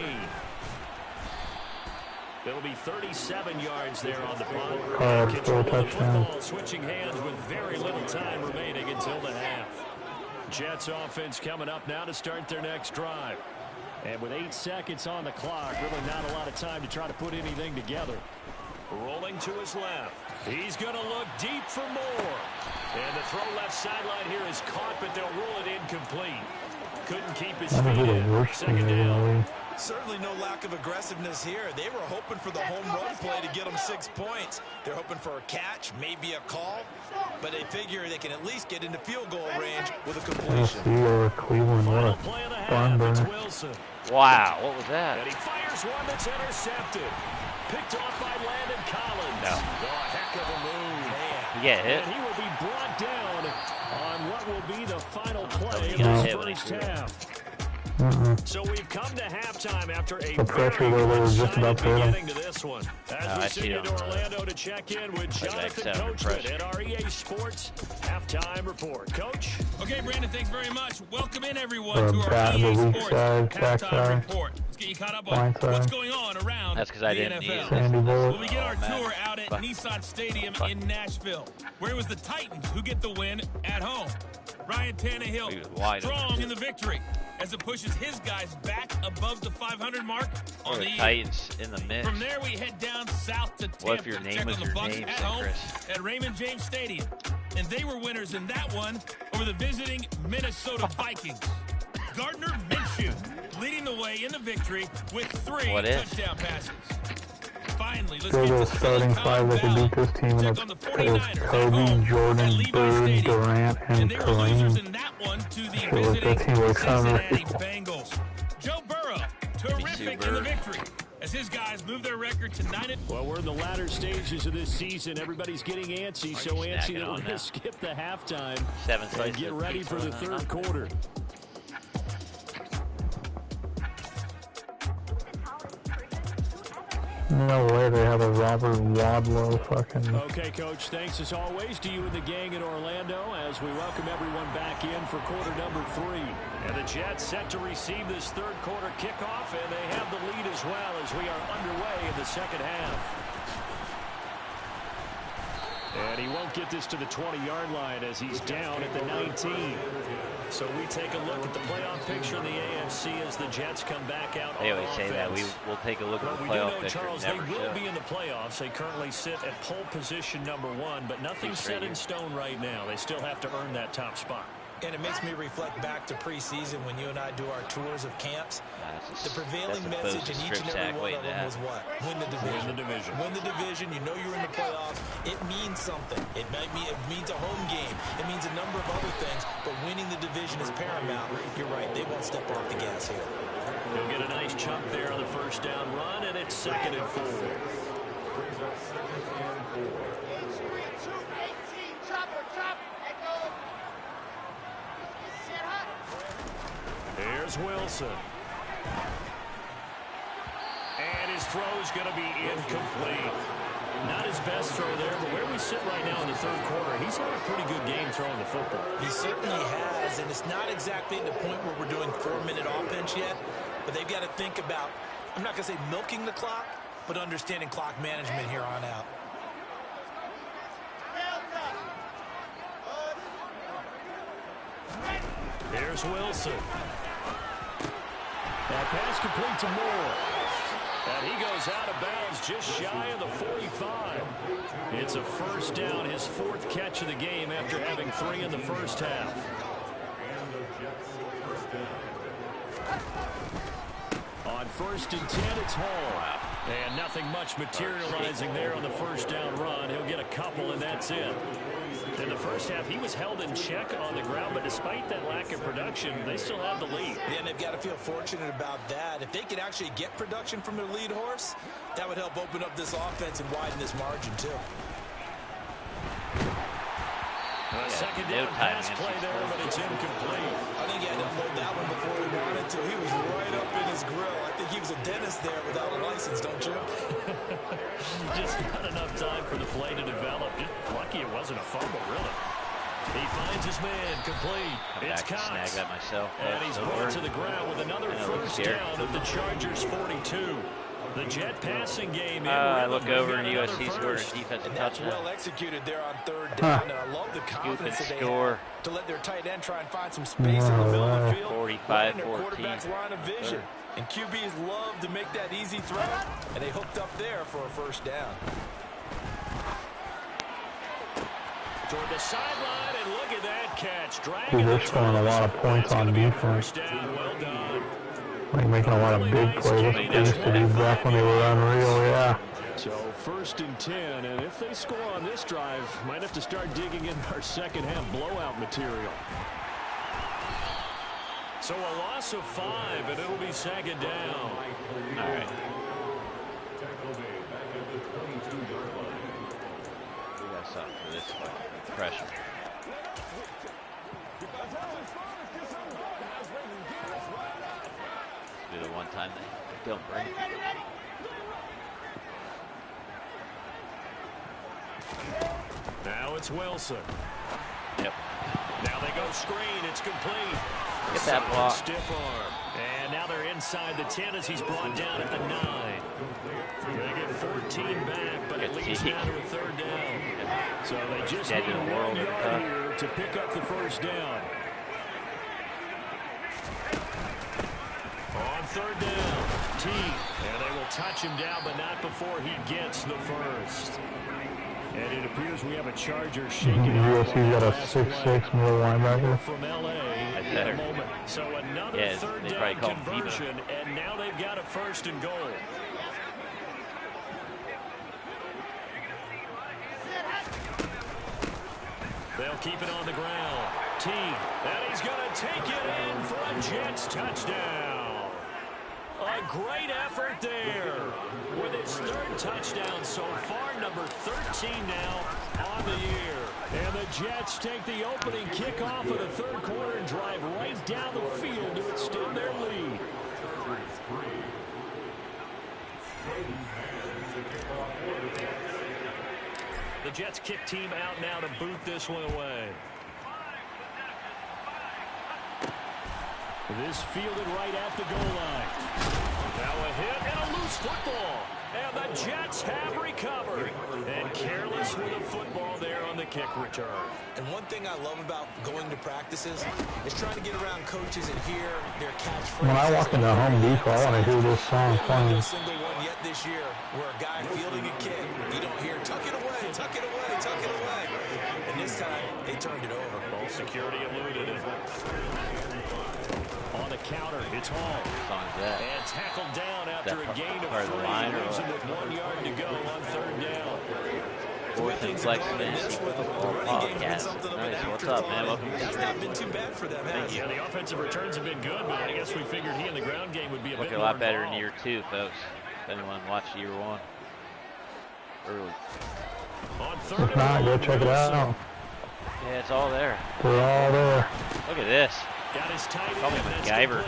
It'll be 37 yards there on the punt. Control of the touchdown. football, switching hands with very little time remaining until the half. Jets offense coming up now to start their next drive. And with 8 seconds on the clock, really not a lot of time to try to put anything together. Rolling to his left. He's going to look deep for more. And the throw left sideline here is caught, but they'll rule it incomplete. Couldn't keep his feet in. Second down. Certainly no lack of aggressiveness here. They were hoping for the home run play to get them 6 points. They're hoping for a catch, maybe a call, but they figure they can at least get into field goal range with a completion. Or Cleveland, what a barn burner. Wow, what was that? And he fires one that's intercepted. Picked off by Landon Collins. No. Oh, a heck of a move. He get hit? And he will be brought down on what will be the final play of No. this first half. So we've come to halftime after a The pressure where they were just about to hit beginning to this one. As we send you to Orlando to check in with Jonathan Coachman at our EA Sports halftime report. Coach? Okay, Brandon, thanks very much. Welcome in, everyone, to our EA Sports halftime report. Let's get you caught up on what's going on around That's because I the didn't need NFL. it. Well, we get our tour out at Nissan Stadium in Nashville, where it was the Titans who get the win at home. Ryan Tannehill strong in the victory as it pushes his guys back above the 500 mark on the Titans in the mix. From there, we head down south to Tampa. What if your name check was on the your Bucs name, at home Chris? at Raymond James Stadium. And they were winners in that one over the visiting Minnesota Vikings. Gardner Minshew leading the way in the victory with 3 touchdown passes. Finally, let's get the starting five that could beat this team, and it's Kobe, Jordan, Bird, Durant, and Kareem. Shit, what that team looks unreal. Joe Burrow, terrific in the victory as his guys move their record to 9. Well, we're in the latter stages of this season. Everybody's getting antsy, so antsy that we're going to skip the halftime and get ready for the third quarter. No way they have a Robert Wadlow fucking... Okay, Coach, thanks as always to you and the gang in Orlando as we welcome everyone back in for quarter number 3. And the Jets set to receive this third quarter kickoff, and they have the lead as well as we are underway in the second half. And he won't get this to the 20-yard line as he's down at the 19. So we take a look at the playoff picture in the AFC as the Jets come back out. They always say that. We'll take a look at the playoff picture. Charles, they will be in the playoffs. They currently sit at pole position number 1, but nothing's set in stone right now. They still have to earn that top spot. And it makes me reflect back to preseason when you and I do our tours of camps. The prevailing message in each and every one of them was what? Win the division. Win the division. Win the division. You know you're in the playoffs. It means something. It means a home game. It means a number of other things, but winning the division is paramount. You're right. They won't step off the gas here. He'll get a nice chunk there on the first down run, and it's 2nd and 4. Here's Wilson. And his throw is going to be incomplete. Not his best throw there, but where we sit right now in the third quarter, he's had a pretty good game throwing the football. He certainly has, and it's not exactly at the point where we're doing 4-minute offense yet, but they've got to think about, I'm not going to say milking the clock, but understanding clock management here on out. Here's Wilson. That pass complete to Moore. And he goes out of bounds just shy of the 45. It's a first down, his 4th catch of the game after having 3 in the first half. On 1st and 10, it's Hall. And nothing much materializing there on the first down run. He'll get a couple, and that's it. In the first half, he was held in check on the ground, but despite that lack of production, they still have the lead. Yeah, and they've got to feel fortunate about that. If they could actually get production from their lead horse, that would help open up this offense and widen this margin, too. Second down pass play there, but it's incomplete. I think he had to pull that one before he wanted to. He was right up in his grill. I think he was a dentist there without a license, don't you? Just not enough time for the play to develop. Just lucky it wasn't a fumble, really. He finds his man, complete. It's Cox. Snag that myself. And he's brought to the ground with another first down at the Chargers' 42. The jet passing game. I look over and USC scored a defensive touchdown. Well executed there on third down, and I love the confidence that they score. have to let their tight end try and find some space in the middle of the field. 45-14. Their quarterback's line of vision. And QBs love to make that easy throw, and they hooked up there for a first down. Toward the sideline, and look at that catch. Dude, they're scoring a lot of points on defense. Well done. Like making a lot of big plays. They used to do back when they were unreal, yeah. So 1st and 10, and if they score on this drive, might have to start digging in our second half blowout material. So a loss of 5, and it'll be second down. All right. We got something for this one. Pressure. Do the one time they don't break. Now it's Wilson. Yep. Now they go screen. It's complete. Get that block. Stiff arm. And now they're inside the 10 as he's brought down at the 9. They get 14 back, but it leads down to a third down. So they just need 1 yard here to pick up the first down. On third down, T. And they will touch him down, but not before he gets the first. And it appears we have a Charger shaking out. USC's got a 6'6" middle linebacker. From LA at the moment. So another third down conversion, and now they've got a 1st and goal. They'll keep it on the ground. T. And he's going to take it in for a Jets touchdown. A great effort there. With his 3rd touchdown so far, number 13 now on the year. And the Jets take the opening kickoff of the 3rd quarter and drive right down the field to extend their lead. The Jets kick team out now to boot this one away. This fielded right at the goal line. Now a hit and a loose football. And the Jets have recovered. And careless with the football there on the kick return. And one thing I love about going to practices is trying to get around coaches and hear their catchphrases. When I walk into Home Depot, I want to hear this song playing. A single one yet this year where a guy fielding a kick, you don't hear tuck it away, tuck it away, tuck it away. And this time they turned it over. Ball security eluded it. On the counter, it's Hall. And tackled down after a gain of 3. Leaves him with 1 yard to go on 3rd down. 4th and Flex Fantasy Football Podcast. Nice. What's up, man? Welcome to the That's not been too bad for them, has it? Yeah, the offensive returns have been good, but I guess we figured he in the ground game would be a bit more. Look a lot better in year 2, folks. If anyone watched year 1 early. On 3rd If not, go check it out. Yeah, it's all there. They're all there. Look at this. Got his tight end. Call me MacGyver.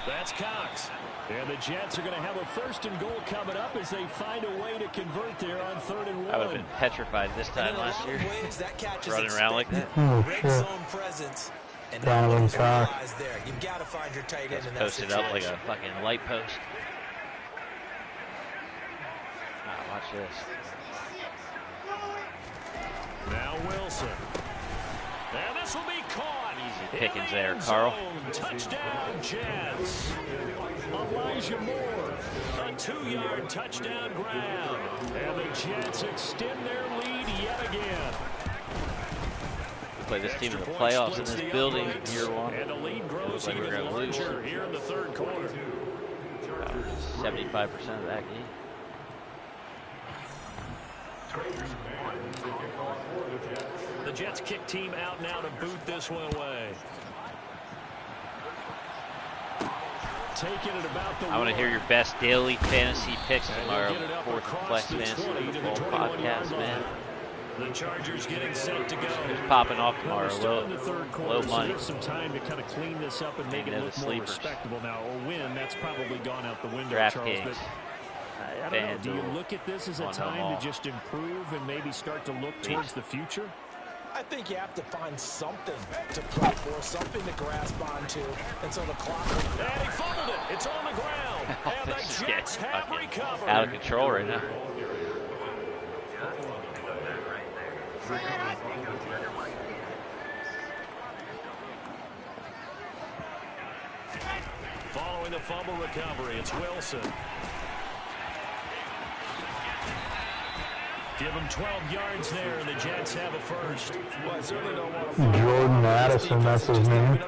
That's Cox. And the Jets are going to have a 1st and goal coming up as they find a way to convert there on 3rd and 1. I would have been petrified this time last year. Running around like that. Oh, shit. Donovan Cox. You've got to find your tight end in that posted up like a fucking light post. Ah, watch this. Now Wilson. And this will be caught. Easy pickings there, Carl. Touchdown, Jets. Elijah Moore. A 2-yard touchdown grab. And the Jets extend their lead yet again. We play this team in the playoffs in this building in year 1. And the lead grows like we're going to lose here in the 3rd quarter. 75% of that game. The Jets kick team out now to boot this one away. Taking it about the I want to hear your best daily fantasy picks tomorrow. 4th and Flex Fantasy Football Podcast, man. The Chargers getting set to go. Just popping off tomorrow. Low money. Some time to kind of clean this up and make it look more respectable now. Or win, that's probably gone out the window, Draft Charles. games. I don't know. Do you look at this as a time to just improve and maybe start to look towards the future? I think you have to find something to play for, something to grasp onto until the clock. And he fumbled it. It's on the ground. And the Jets have recovered. Out of control right now. Following the fumble recovery, it's Wilson. Give him 12 yards there, and the Jets have it first. Jordan Addison, that's his name.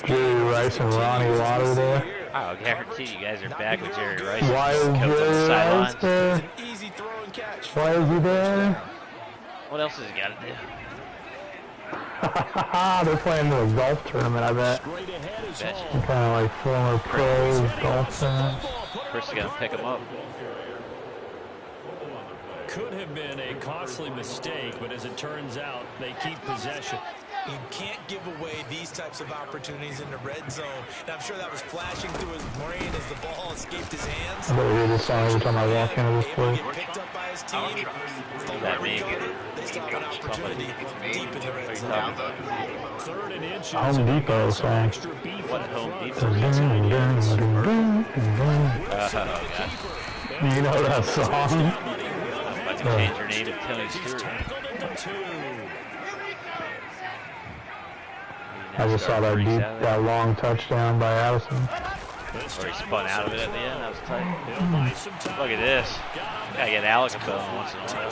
Jerry Rice and Ronnie Lauder there. I'll guarantee you guys are back with Jerry Rice. Why is Jerry Rice there? Why is he there? What else has he got to do? They're playing in a golf tournament, I bet. Some kind of like former pro golf tournament. Chris is going to pick him up. Could have been a costly mistake, but as it turns out, they keep possession. You can't give away these types of opportunities in the red zone. And I'm sure that was flashing through his brain as the ball escaped his hands. I bet we hear this song every time I walk into this place. Picked up by his team. They still have an opportunity deep in the red zone. Third and inches. Home Depot song. What Home Depot? You know that song? Change your name to Tony Stewart. I just saw that long touchdown by Addison. Or he spun out of it at the end. That was tight. Look at this. Gotta get Alec a bone once in a while.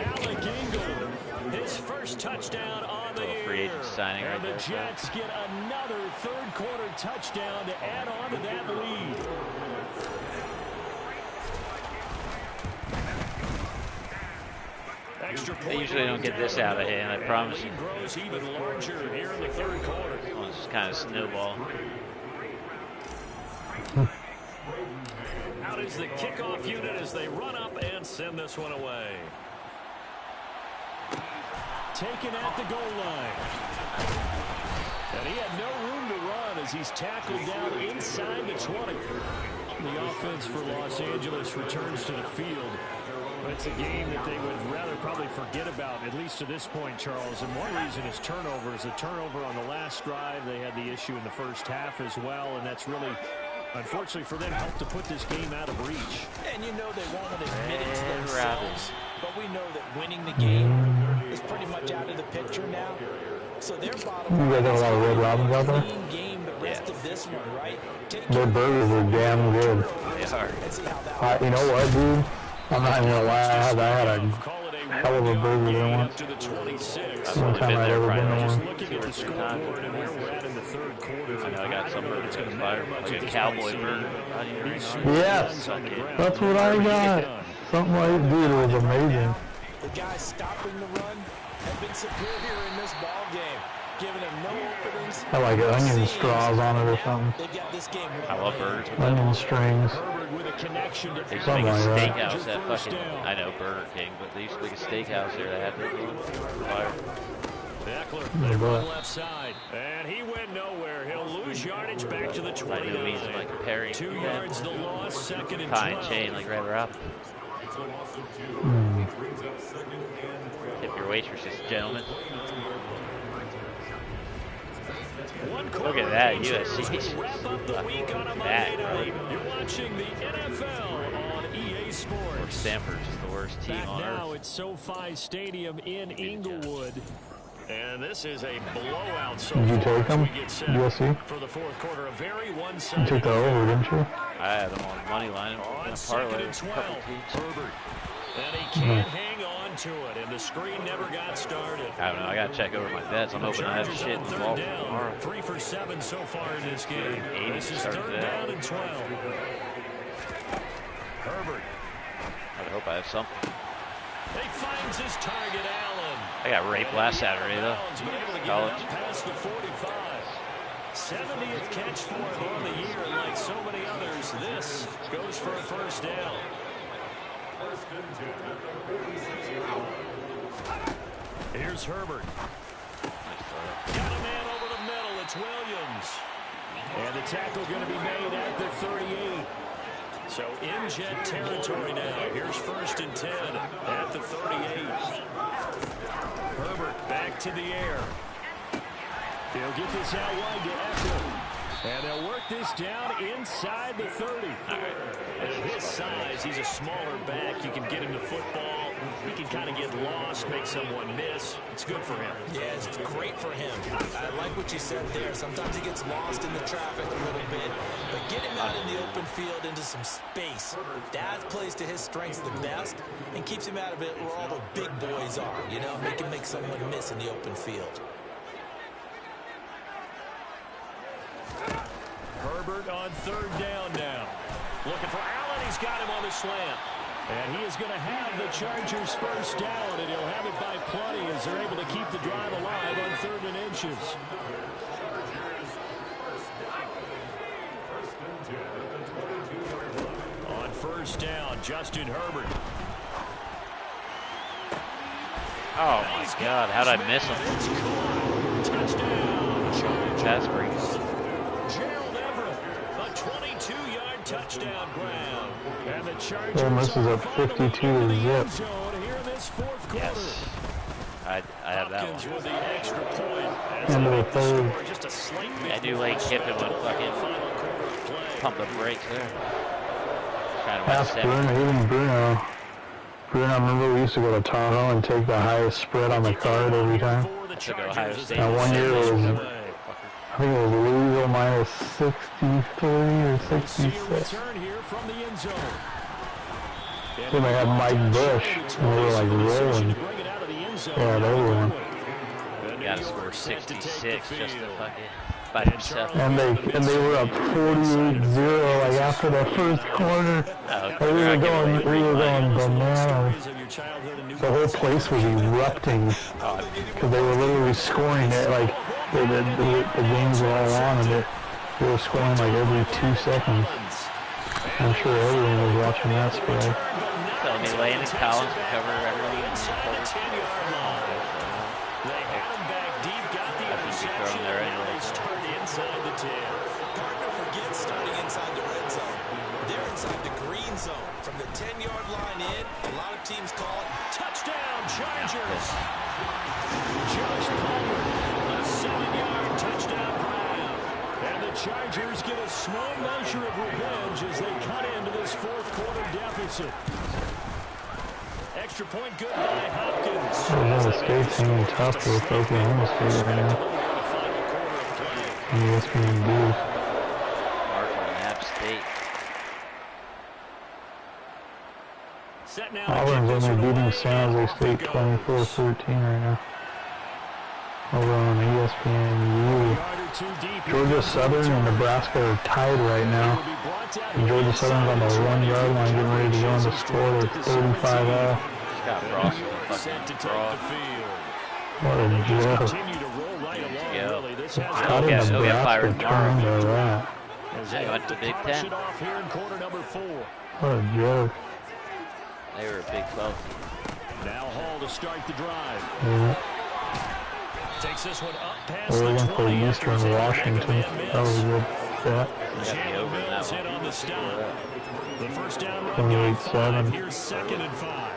Alec Ingle, his first touchdown on the year. Free agent signing right there. And the Jets get another third-quarter touchdown to add on to that lead. They usually don't get this out of hand, I promise you. Grows even larger here in the third quarter. This one's just kind of snowball. Out is the kickoff unit as they run up and send this one away. Taken at the goal line. And he had no room to run as he's tackled down inside the 20. The offense for Los Angeles returns to the field. It's a game that they would rather probably forget about, at least to this point, Charles. And one reason is turnovers. A turnover on the last drive. They had the issue in the first half as well, and that's really, unfortunately for them, helped to put this game out of reach. And you know they won't admit it to themselves, but we know that winning the game is pretty much out of the picture now. So their bottom line you guys got a lot of Red Robins out there? game the rest of this one, right? Their burgers are damn good. You know what, dude? I'm not even gonna lie, I had a hell of a burger there once. One time I'd ever been to one. I know I got some burgers in the fire, like a cowboy burger. Yes, that's what I got. Something like, dude, it was amazing. The guys stopping the run have been superior in this ball game, giving them no openings. I like onion straws on it or something. I love burgers. Onion strings. They used to make a steakhouse at fucking, I know Burger King, but they used to make a steakhouse there that had the fire. Beckler, they run left side, and he went nowhere. He'll lose yardage back to the 20. By means of like comparing 2 yards the loss, second and pie 12. and chain like Red Rob. Tip your waitresses, gentlemen. Look at that, USC. That, right? You're watching the NFL on EA Sports. Stanford's just the worst team on earth. Now at SoFi Stadium in Inglewood. And this is a blowout so Did you far take them, USC? for the fourth quarter. A very You one-sided. took the over, didn't you? I had them on money line. On A second parlay, and a couple 12, teams. Herbert. And he can't hang on to it, and the screen never got started. I don't know. I got to check over my bets. I'm hoping I have shit in the ball tomorrow. 3 for 7 so far in this game. 80 This is started third that. down and 12. Herbert. I hope I have something. He finds his target, Allen. I got raped last Saturday, though. Allen's been able to get it College. up past the 45. 70th catch for him on the year, and like so many others, this goes for a first down. Here's Herbert. Got a man over the middle. It's Williams. And the tackle going to be made at the 38. So in jet territory now. Here's 1st and 10 at the 38. Herbert back to the air. He'll get this out wide to Eckler. And they'll work this down inside the 30. And at his size, he's a smaller back. You can get him the football. He can kind of get lost, make someone miss. It's good for him. Yeah, it's great for him. I like what you said there. Sometimes he gets lost in the traffic a little bit. But get him out in the open field into some space. That plays to his strengths the best and keeps him out of it where all the big boys are. You know, make him make someone miss in the open field. Herbert on 3rd down now. Looking for Allen. He's got him on the slant. And he is going to have the Chargers 1st down, and he'll have it by plenty as they're able to keep the drive alive on 3rd and inches. On 1st down, Justin Herbert. Oh, my God. How'd I miss him? Touchdown. Pass breaks. Gerald Everett, a 22-yard touchdown grab. And the Chargers misses up 52 to zip. Yes. I have that one. With the extra point. End of the 3rd. I do like Kiffin would fucking pump the brakes there. Trying to Ask Bruno, even Bruno. Bruno, remember we used to go to Tahoe and take the highest spread on the card every time? Now 1 year it was, I think it was Louisville minus 63 or 66. Then they had Mike Bush, and they were like rolling. Yeah, they were. You gotta score 66 just to fucking by himself. And they were up 48-0 like after the 1st quarter. Okay. We were going bananas. The whole place was erupting because they were literally scoring it like the games were all on and they were scoring like every 2 seconds. I'm sure everyone was watching that spread. So they Landon Collins to cover everything. Gardner forgets starting inside the red zone. They're inside the green zone. From the 10-yard line in, a lot of teams call it touchdown Chargers. Josh Palmer, a 7-yard touchdown grab. And the Chargers get a small measure of revenge as they cut into this 4th quarter deficit. Extra point good by Hopkins. Oklahoma State's hanging tough with Oklahoma State right now. ESPN News. App State. Auburn's only beating San Jose State 24-13 right now. Over on ESPN. Georgia Southern and Nebraska are tied right now. And Georgia Southern's on the 1-yard line getting ready to go on the score. They're 35 off. Scott Frost fucking fraud. What a joke. How did Nebraska turn to that? They went to Big Ten. What a joke. They were a Big 12. Now Hall to start the drive. Yeah. Takes this one up past Oregon the 20. played Eastern Washington. That was a good bet. Jalen Mills hit on the stop. The first down run 28-7. Here's 2nd and 5.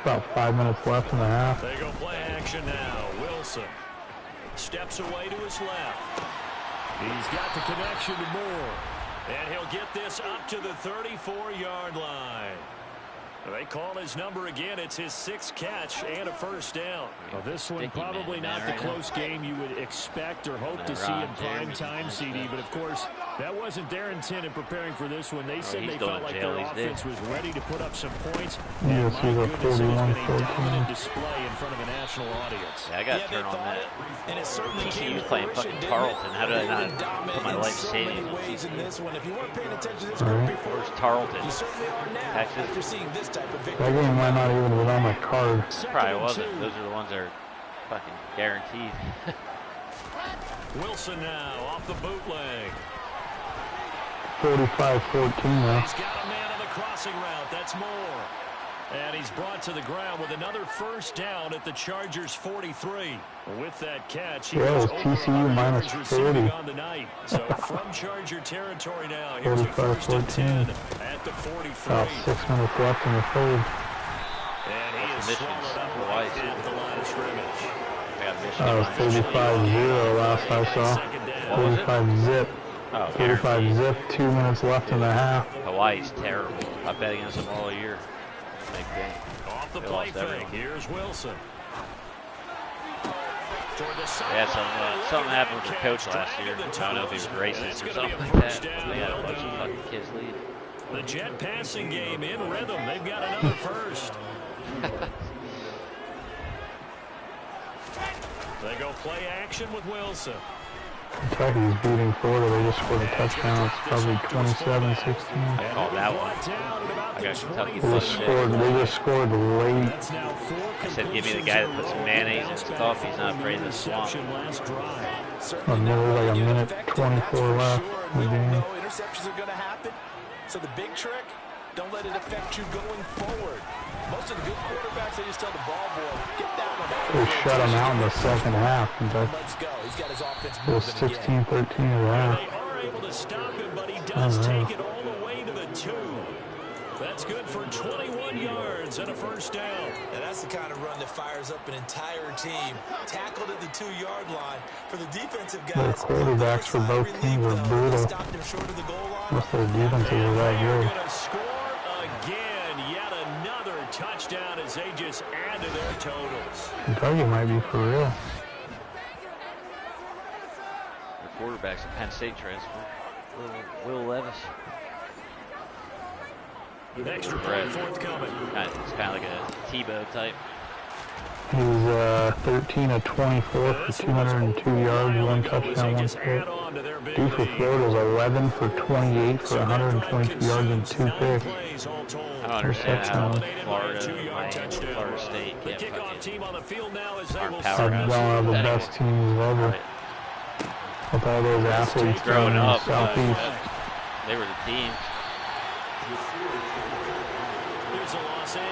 About 5 minutes left in the half. They go play action now. Wilson steps away to his left. He's got the connection to Moore. And he'll get this up to the 34-yard line. They call his number again. It's his 6th catch and a first down. Well, this one probably not the close game you would expect or hope to see in prime time, CD. But, of course, that wasn't their intent in preparing for this one. They said they felt like their offense was ready to put up some points. And my goodness, it was going to be a dominant display in front of a national audience. Yeah, I got to turn on that. And it certainly he was playing fucking Tarleton. How did I not put my life savings on Where's Tarleton? Texas? That game might not even have been on my card. Probably wasn't. Those are the ones that are fucking guaranteed. Wilson now off the bootleg. 45-14 now. He's got a man on the crossing route. That's Moore. And he's brought to the ground with another first down at the Chargers' 43. With that catch, he goes over TCU minus 40 on the night. So from Charger territory now, here's a first and 10 at the 43. About 6 minutes left in the third. And he is swallowed up right at the line of scrimmage. 35-0 last I saw. 35-zip. 35-zip, 2 minutes left in the half. Hawaii's terrible. I bet against them all year. Big thing. Off the play fake, here's Wilson. Yeah, something happened with the coach last year. I don't know if he was racist or something like that. They had a bunch of fucking kids leave. The Jet passing game in rhythm. They've got another first. They go play action with Wilson. Kentucky's beating Florida. They just scored a touchdown. It's probably 27-16. I called that one. I got Kentucky. They just scored late. I said, give me the guy that puts mayonnaise in stuff. He's not afraid of the swamp. Another like a minute 24 left in the game. Interceptions are going to happen. So the big trick, don't let it affect you going forward. Most of the good quarterbacks, they just tell the ball boy, get down on that. They shut him out in the second half. Let's go. He's got his offense moving. It was 16-13 of that. They are able to stop him, but he does take it all the way to the 2. That's good for 21 yards and a first down. And that's the kind of run that fires up an entire team. Tackled at the 2-yard line. For the defensive guys, the quarterbacks for both teams are brutal. Most of the defenses are that good. Score again. Yet another touchdown as they just add to their totals. Kentucky might be for real. The quarterback's a Penn State transfer. Will Levis. Extra point forthcoming. It's kind of like a Tebow type. He was 13 of 24 for 202 yards, 1 touchdown, 1 pick. Dude for Florida was 11 for 28 for 122 yards and 2 picks. I don't understand how Florida State can't fucking aren't powerhouse. One of the best teams ever. With all those athletes growing up, Southeast. They were the team.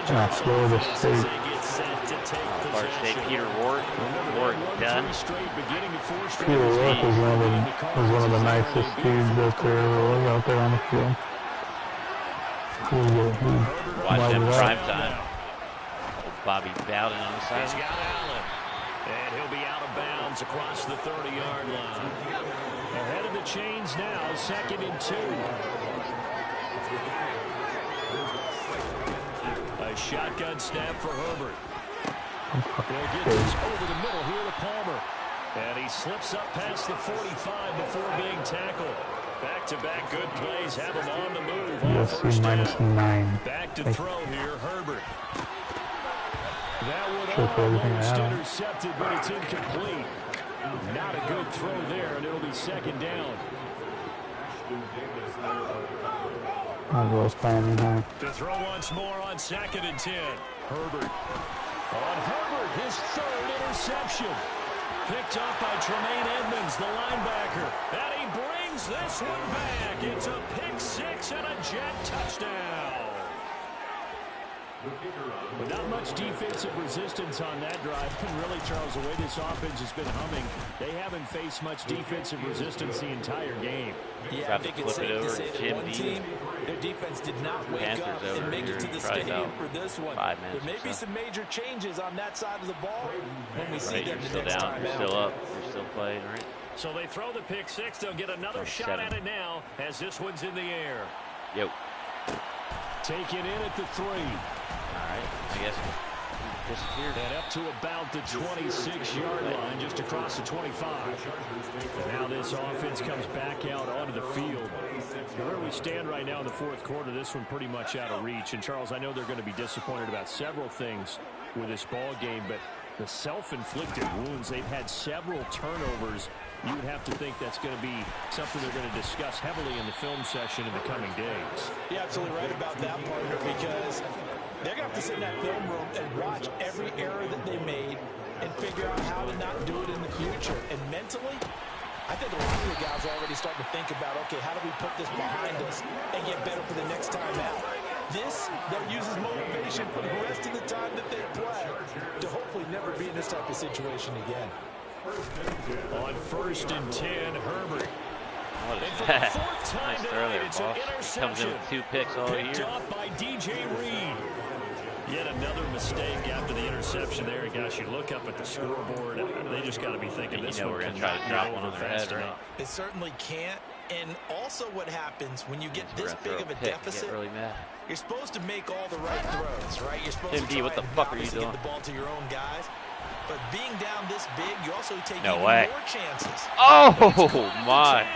Florida State. Florida State, Peter Ward done. Peter Ward was one of the nicest dudes that there ever was out there on the field. Watch him prime time. Bobby Bowden on the side. And he'll be out of bounds across the 30-yard line. Ahead of the chains now, 2nd and 2. A shotgun snap for Herbert. They'll get this over the middle here to Palmer. And he slips up past the 45 before being tackled. Back-to-back good plays have him on the move. UFC minus 9. Back to throw here, Herbert. That would almost intercepted, but it's incomplete. Not a good throw there, and it'll be 2nd down. To throw once more on 2nd and 10. Herbert. On Herbert, his 3rd interception. Picked up by Tremaine Edmonds, the linebacker. And he brings this one back. It's a pick 6 and a Jet touchdown. But not much defensive resistance on that drive. And really, Charles, the way this offense has been humming, they haven't faced much defensive resistance the entire game. Yeah, I think it's safe to say that one team, their defense did not wake up and make it to the stadium for this one. There may be some major changes on that side of the ball when we see them the next time out. You're still up. You're still playing, right? So they throw the pick 6. They'll get another shot at it now as this one's in the air. Yep. Taken in at the 3. All right, I guess he disappeared. And up to about the 26-yard line, just across the 25. And now this offense comes back out onto the field. Where we stand right now in the 4th quarter, this one pretty much out of reach. And, Charles, I know they're going to be disappointed about several things with this ball game, but the self-inflicted wounds, they've had several turnovers. You would have to think that's going to be something they're going to discuss heavily in the film session in the coming days. You're absolutely right about that, partner, because they're going to have to sit in that film room and watch every error that they made and figure out how to not do it in the future. And mentally, I think a lot of the guys are already starting to think about, okay, how do we put this behind us and get better for the next time out? This, they'll use as motivation for the rest of the time that they play to hopefully never be in this type of situation again. On 1st and 10, Herbert. What is that? Nice throw there, boss. He comes in with 2 picks all year. Picked off by DJ Reed. Yet another mistake after the interception there. And gosh, you look up at the scoreboard, they just got to be thinking this one we're going to try to drop one on their head, right? It certainly can't. And also what happens when you get this big of a deficit, really mad. You're supposed to make all the right throws, right? You're supposed Tim to D, what the fuck are you doing? get the ball to your own guys. But being down this big, you also take no even way. more chances. Oh, my.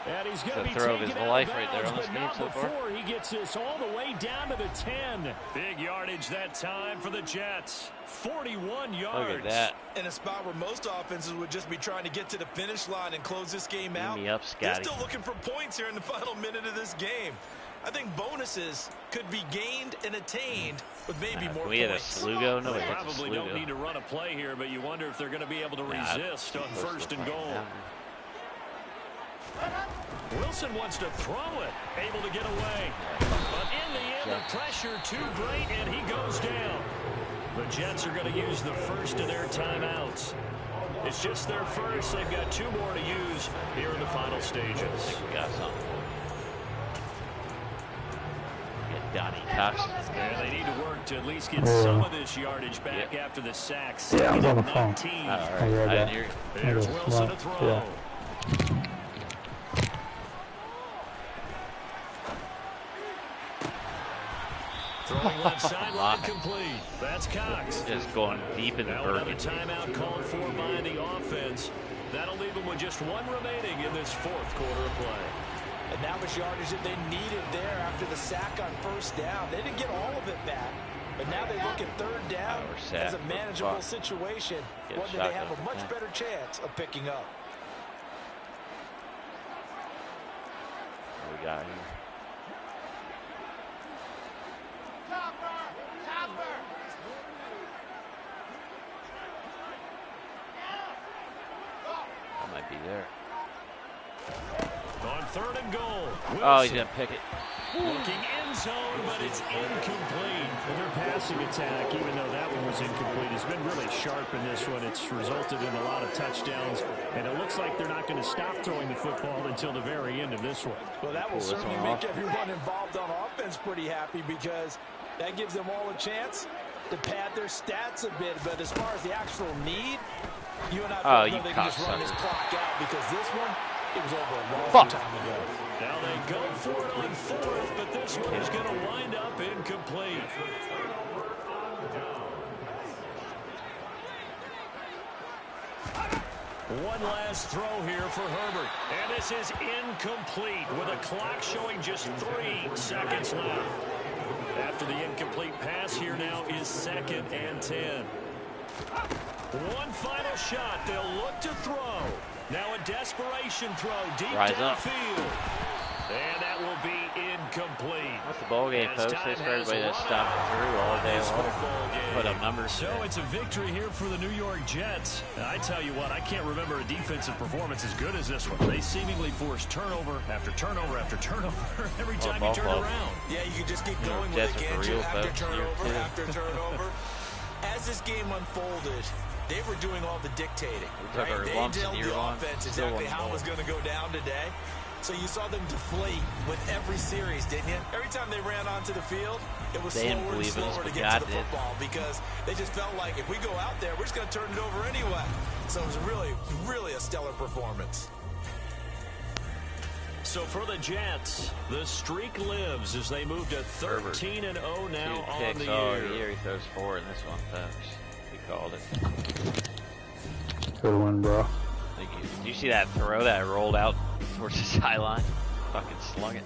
And he's going to the be throw of his life right there on but this game not so far. before he gets this all the way down to the 10. Big yardage that time for the Jets. 41 yards. Look at that. In a spot where most offenses would just be trying to get to the finish line and close this game out. Me up, They're Scotty. still looking for points here in the final minute of this game. I think bonuses could be gained and attained with maybe more we had a points. Slugo? No, They it's a probably Slugo. don't need to run a play here, but you wonder if they're going to be able to resist on 1st and goal. Wilson wants to throw it, able to get away. But in the end, the pressure too great, and he goes down. The Jets are going to use the first of their timeouts. It's just their first. They've got 2 more to use here in the final stages. I think we got something. Get Donnie Cox. And they need to work to at least get some of this yardage back after the sack. Yeah, I was on the phone. All right. I didn't hear you. Here's Wilson to throw. Yeah. Throwing left sideline complete. That's Cox. Just going deep in the Now another burgundy. timeout called for by the offense. That'll leave them with just 1 remaining in this 4th quarter of play. And that was yardage that they needed there after the sack on 1st down. They didn't get all of it back, but now they look at 3rd down as a manageable situation, one that they have a much better chance of picking up. What we got here? That might be there. On 3rd and goal. Wilson. Oh, he's going to pick it. Looking end zone, but it's incomplete. Their passing attack, even though that one was incomplete, has been really sharp in this one. It's resulted in a lot of touchdowns, and it looks like they're not going to stop throwing the football until the very end of this one. Well, that will certainly make everyone involved on offense pretty happy because that gives them all a chance to pad their stats a bit. But as far as the actual need, you and I both know they can just run this clock out because this one, it was over a long time ago. Now they go for it on 4th, but this one is going to wind up incomplete. One last throw here for Herbert. And this is incomplete with a clock showing just 3 seconds left. After the incomplete pass here now is 2nd and 10. One final shot. They'll look to throw. Now a desperation throw deep downfield. And that will be incomplete. What's the ball game, folks? Thanks for everybody that's stopping through all day long. Put up numbers. So it's a victory here for the New York Jets. And I tell you what, I can't remember a defensive performance as good as this one. They seemingly forced turnover after turnover after turnover every time you turn around. Yeah, you can just keep going with it, can't you? After turnover, after turnover. As this game unfolded, they were doing all the dictating. Right? They told the offense exactly how it was going to go down today. So you saw them deflate with every series, didn't you? Every time they ran onto the field, it was slower and slower to get to the football because they just felt like if we go out there, we're just going to turn it over anyway. So it was really, really a stellar performance. So for the Jets, the streak lives as they move to 13-0 now on the year. He throws 4 in this one, folks. We called it. Good one, bro. Thank you. Did you see that throw that rolled out towards the sideline? Fucking slung it.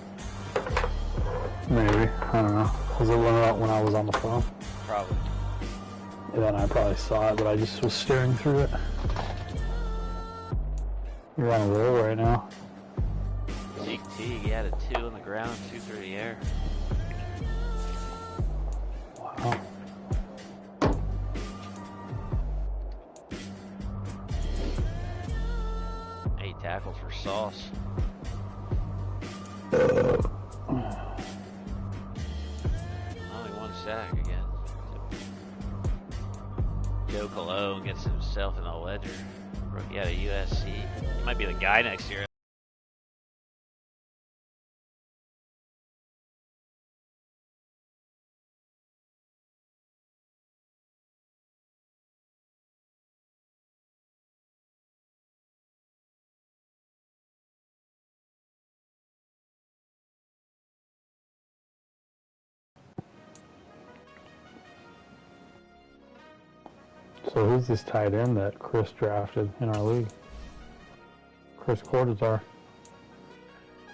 Maybe. I don't know. Was it when I was on the phone? Probably. And then I probably saw it, but I just was staring through it. You're on a roll right now. Zeke Teague, he had a 2 on the ground, 2 through the air. Wow. tackles for Sauce. Only 1 sack again. Joe Cologne gets himself in a ledger. Rookie out of USC. Might be the guy next year. So who's this tight end that Chris drafted in our league? Chris Cortazar.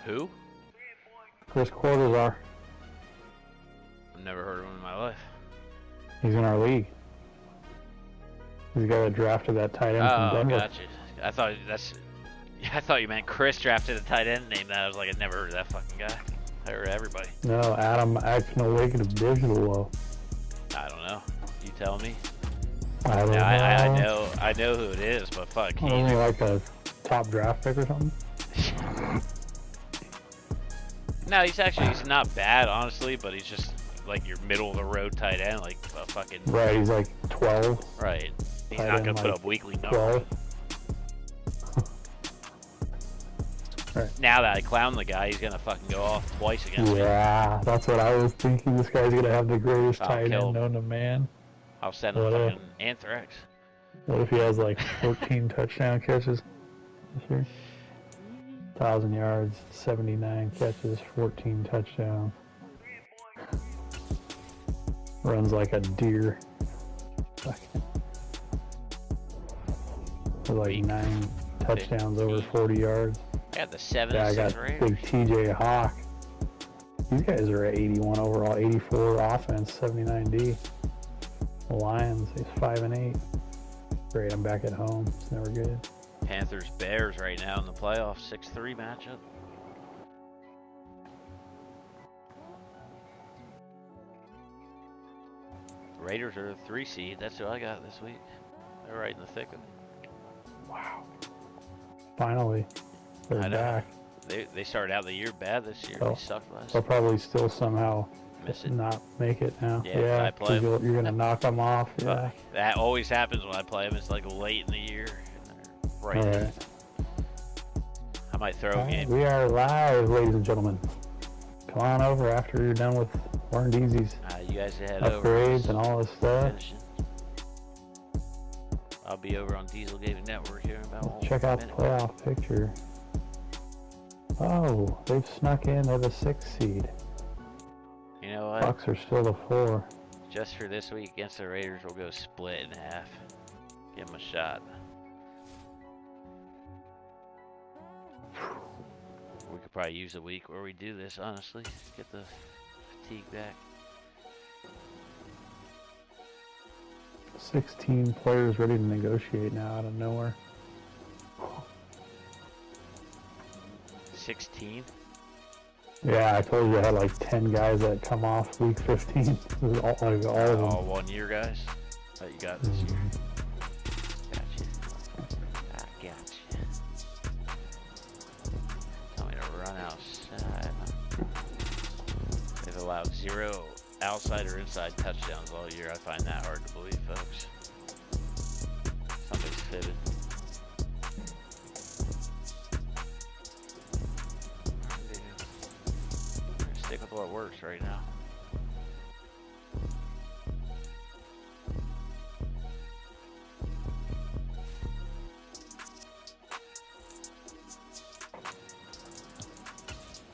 Who? Chris Cortazar. I've never heard of him in my life. He's in our league. He's the guy that drafted that tight end from Denver. Oh, gotcha. I thought you meant Chris drafted a tight end named that. I was like, I'd never heard of that fucking guy. I heard of everybody. No, Adam Acton-Awakened Digital. I don't know. You tell me. I don't know. I know who it is, but fuck. Only like a top draft pick or something? No, he's not bad, honestly, but he's just like your middle of the road tight end, like a fucking. Right, he's like 12. Right. He's not gonna put up weekly numbers. 12. Right. Now that I clown the guy, he's gonna fucking go off twice against me. Yeah, that's what I was thinking. This guy's gonna have the greatest tight end known to man. I'll send him fucking anthrax. What if he has like 14 touchdown catches this year? 1,000 yards, 79 catches, 14 touchdowns. Runs like a deer. With like 9 touchdowns over 40 yards. I got the 7 Yeah, I got big TJ Hawk. These guys are at 81 overall, 84 offense, 79 D. The Lions, he's 5-8. Great, I'm back at home. It's never good. Panthers Bears right now in the playoffs, 6-3 matchup. Raiders are a 3 seed. That's who I got this week. They're right in the thick of it. Wow. Finally, they're back. They started out the year bad this year. They sucked last. They'll probably still somehow not make it now. Yeah, because you're going to knock them off. Yeah. That always happens when I play them. It's like late in the year. Right. All right. I might throw a game. We are live, ladies and gentlemen. Come on over after you're done with Learned Easies. You guys head upgrades and all this stuff. Finishing. I'll be over on Diesel Gaming Network here in about Check out the playoff picture. Oh, they've snuck in. They're the 6th seed. You know what? Bucks are still the 4. Just for this week against the Raiders, we'll go split in half. Give them a shot. We could probably use a week where we do this, honestly. Get the fatigue back. 16 players ready to negotiate now out of nowhere. 16? Yeah, I told you I had like 10 guys that come off week 15. All of them. All 1 year guys that you got this year. Gotcha. I gotcha. Tell me to run outside. They've allowed 0 outside or inside touchdowns all year. I find that hard to believe, folks. Somebody's fibbing. Stick with what works right now.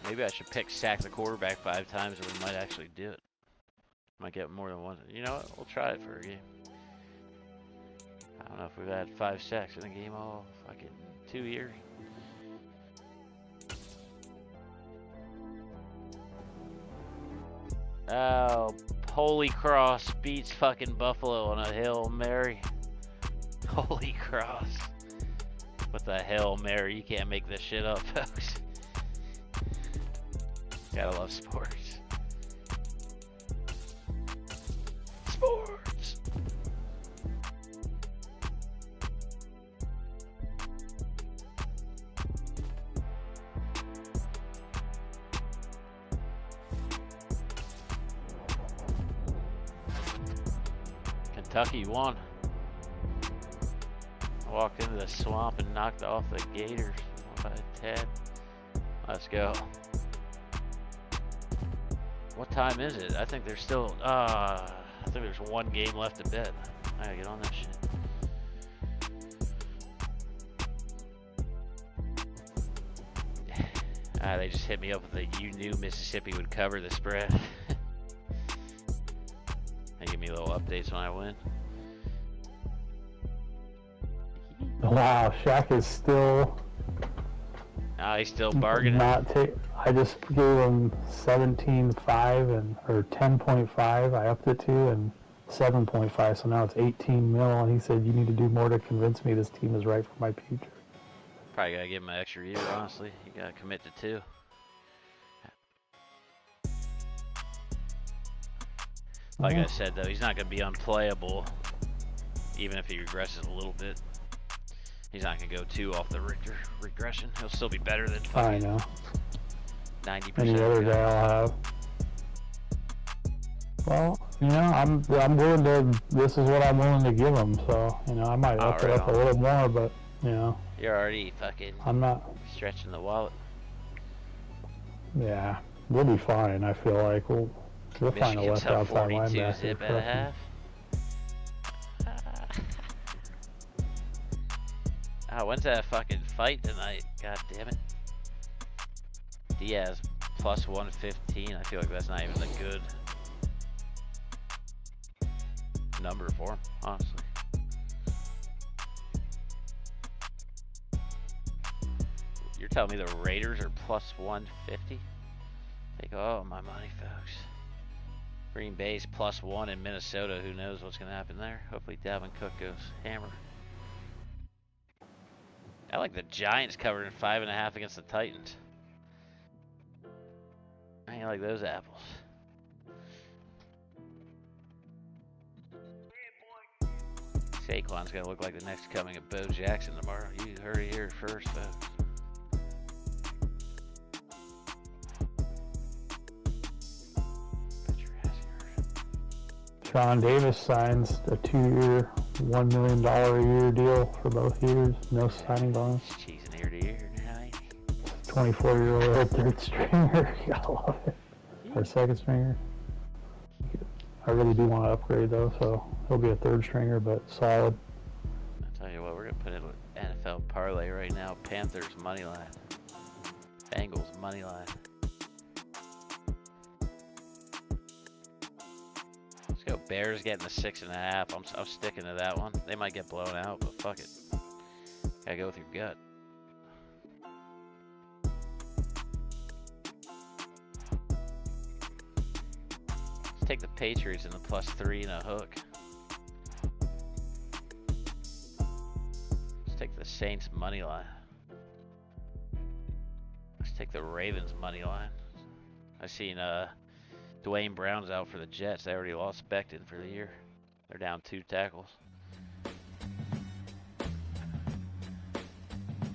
Maybe I should sack the quarterback 5 times and we might actually do it. Might get more than one. You know what? We'll try it for a game. I don't know if we've had 5 sacks in a game all fucking 2 years. Oh, Holy Cross beats fucking Buffalo on a Hail Mary. Holy Cross. What the Hail Mary? You can't make this shit up, folks. Gotta love sports. Sports. Kentucky won. Walked into the swamp and knocked off the Gators by 10. Let's go. What time is it? I think there's still, I think there's one game left to bet. I gotta get on that shit. They just hit me up with the you knew Mississippi would cover the spread. They give me little updates when I win. Wow, Shaq is still. He's still bargaining. I just gave him 17.5 and or 10.5. I upped it to and 7.5. So now it's 18 mil. And he said you need to do more to convince me this team is right for my future. Probably gotta give him an extra year. Honestly, you gotta commit to 2. Like I said though, he's not gonna be unplayable. Even if he regresses a little bit. He's not going to go 2 off the Richter regression. He'll still be better than fucking 90%. Any other guy I'll have. Well, you know, I'm willing to, this is what I'm willing to give him. So, you know, I might up it up a little more, but, you know. You're already fucking I'm not stretching the wallet. Yeah, we'll be fine, I feel like. We'll find a left outside linebacker. Zip at a half. When's that fucking fight tonight? God damn it. Diaz plus 115. I feel like that's not even a good number for him, honestly. You're telling me the Raiders are plus 150? Take all my money, folks. Green Bay's plus 1 in Minnesota. Who knows what's going to happen there? Hopefully Dalvin Cook goes hammer. I like the Giants covering 5.5 against the Titans. I ain't like those apples. Saquon's gonna look like the next coming of Bo Jackson tomorrow. You heard it here first, folks. Sean Davis signs a 2-year, $1 million a year deal for both years. No signing bonus. Cheesing ear to ear now, ain't he? 24-year-old third stringer. You gotta love it. Or second stringer. I really do want to upgrade though, so he'll be a third stringer, but solid. I'll tell you what, we're gonna put in an NFL parlay right now. Panthers money line. Bengals money line. Let's go. Bears getting a 6.5. I'm sticking to that one. They might get blown out, but fuck it. Gotta go with your gut. Let's take the Patriots in the +3 and a hook. Let's take the Saints money line. Let's take the Ravens money line. I seen Dwayne Brown's out for the Jets. They already lost Becton for the year. They're down 2 tackles.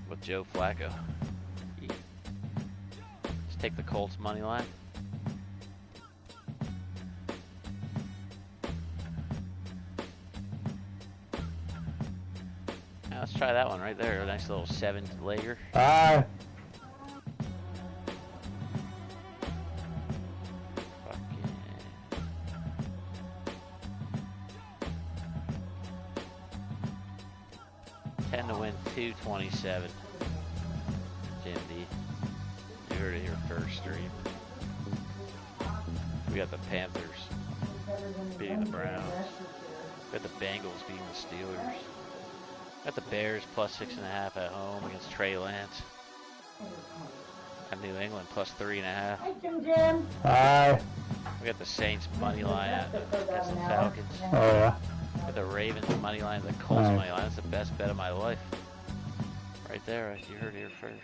With Joe Flacco. Let's take the Colts money line. Now let's try that one right there. A nice little 7-legger. Bye. To win 227. Jim D. You heard it here first stream. We got the Panthers beating the Browns. We got the Bengals beating the Steelers. Got the Bears +6.5 at home against Trey Lance. And New England +3.5. Hi, Jim. Bye. We got the Saints money line against the Falcons. Oh yeah. With the Ravens money line, the Colts money line. That's the best bet of my life. Right there, you heard it here first.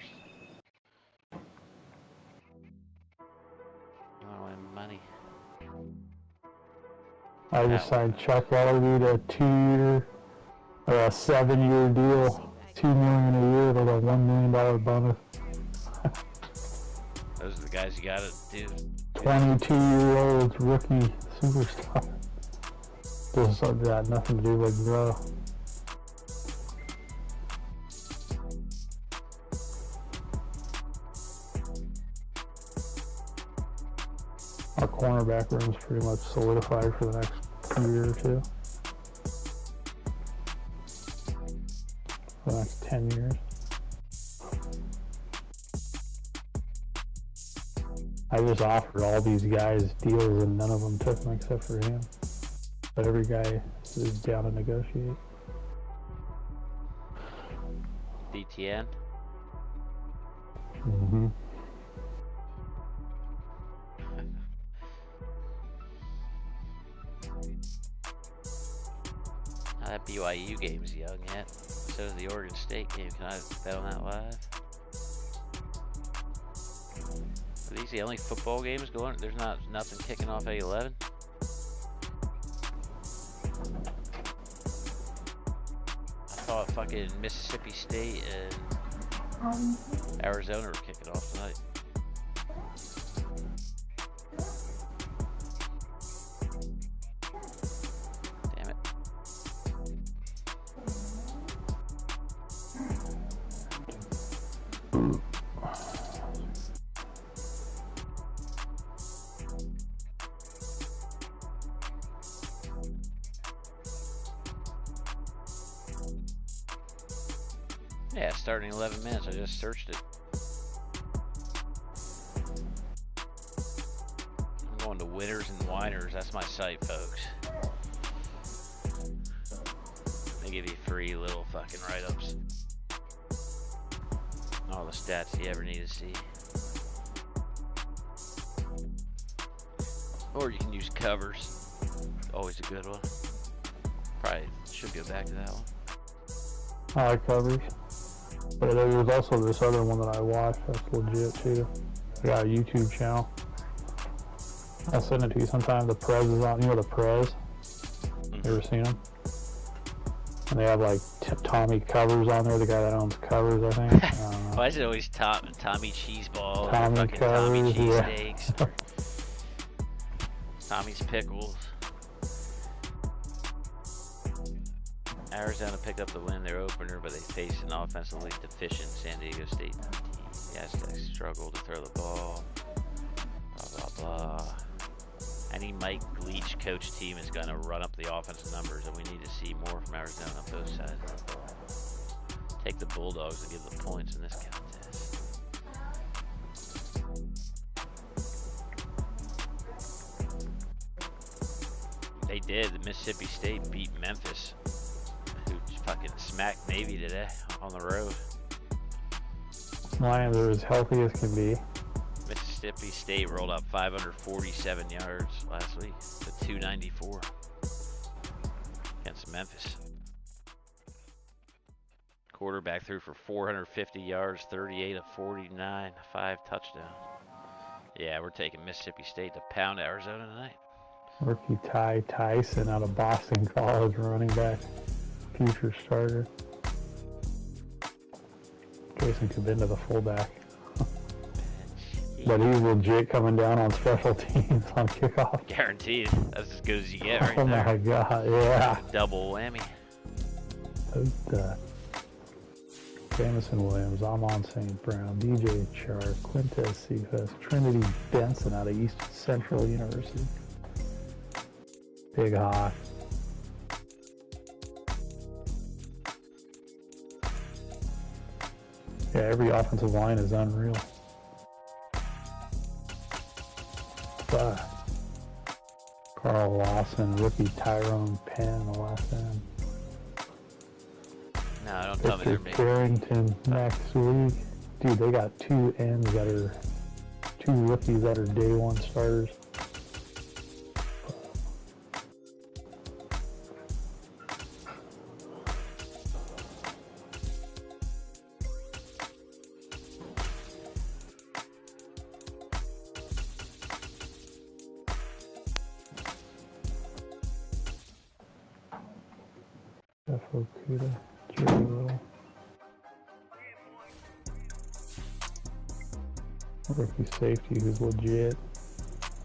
I win money. I just signed Chuck Ellerby to a 2-year or a 7-year deal, $2 million a year with a $1 million bonus. Those are the guys you gotta do. 22-year-old rookie superstar. This got nothing to do with grow. Our cornerback room's pretty much solidified for the next year or two. For the next 10 years. I just offered all these guys deals and none of them took them except for him. But every guy is down to negotiate. DTN? Mm-hmm. That BYU game's young yet. So is the Oregon State game. Can I bet on that live? Are these the only football games going? There's nothing kicking off at 11? I thought fucking Mississippi State and Arizona were kicking off tonight. Yeah, starting in 11 minutes. I just searched it. I'm going to Winners and Winers. That's my site, folks. They give you free little fucking write-ups. All the stats you ever need to see. Or you can use covers. Always a good one. Probably should go back to that one. I like covers. But there was also this other one that I watched that's legit too. I got a YouTube channel. I'll send it to you sometime. The Prez is on. You know the Prez? You ever seen them? And they have like Tommy Covers on there, the guy that owns Covers, I think. I don't know. Why is it always Tommy Cheeseball? Tommy fucking Covers, Tommy yeah. Cheesesteaks. Tommy's Pickles. Arizona picked up the win, their opener, but they faced an offensively deficient San Diego State team. The Aztecs struggled to throw the ball. Blah, blah, blah. Any Mike Leach coach team is going to run up the offensive numbers, and we need to see more from Arizona on both sides of the ball. Take the Bulldogs to give the points in this contest. They did. The Mississippi State beat Memphis, who fucking smacked Navy today on the road. Lions are as healthy as can be. Mississippi State rolled up 547 yards last week to 294 against Memphis. Quarterback threw for 450 yards, 38 of 49, 5 touchdowns. Yeah, we're taking Mississippi State to pound Arizona tonight. Rookie Ty Tyson out of Boston College, running back, future starter. Jason Cabinda, the fullback. But he's legit coming down on special teams on kickoff. Guaranteed. That's as good as you get right Oh there. my god, yeah. Double whammy. Jamison Williams, Amon St. Brown, DJ Chark, Quintez Cephas, Trinity Benson out of East Central University. Big Hawk. Yeah, every offensive line is unreal. But Carl Lawson, rookie Tyrone Penn, the last end. No, don't tell me they're making. Carrington next week. Dude, they got two ends that are, two rookies that are day one starters. Okuda, Jerry Little. Rookie safety who's legit.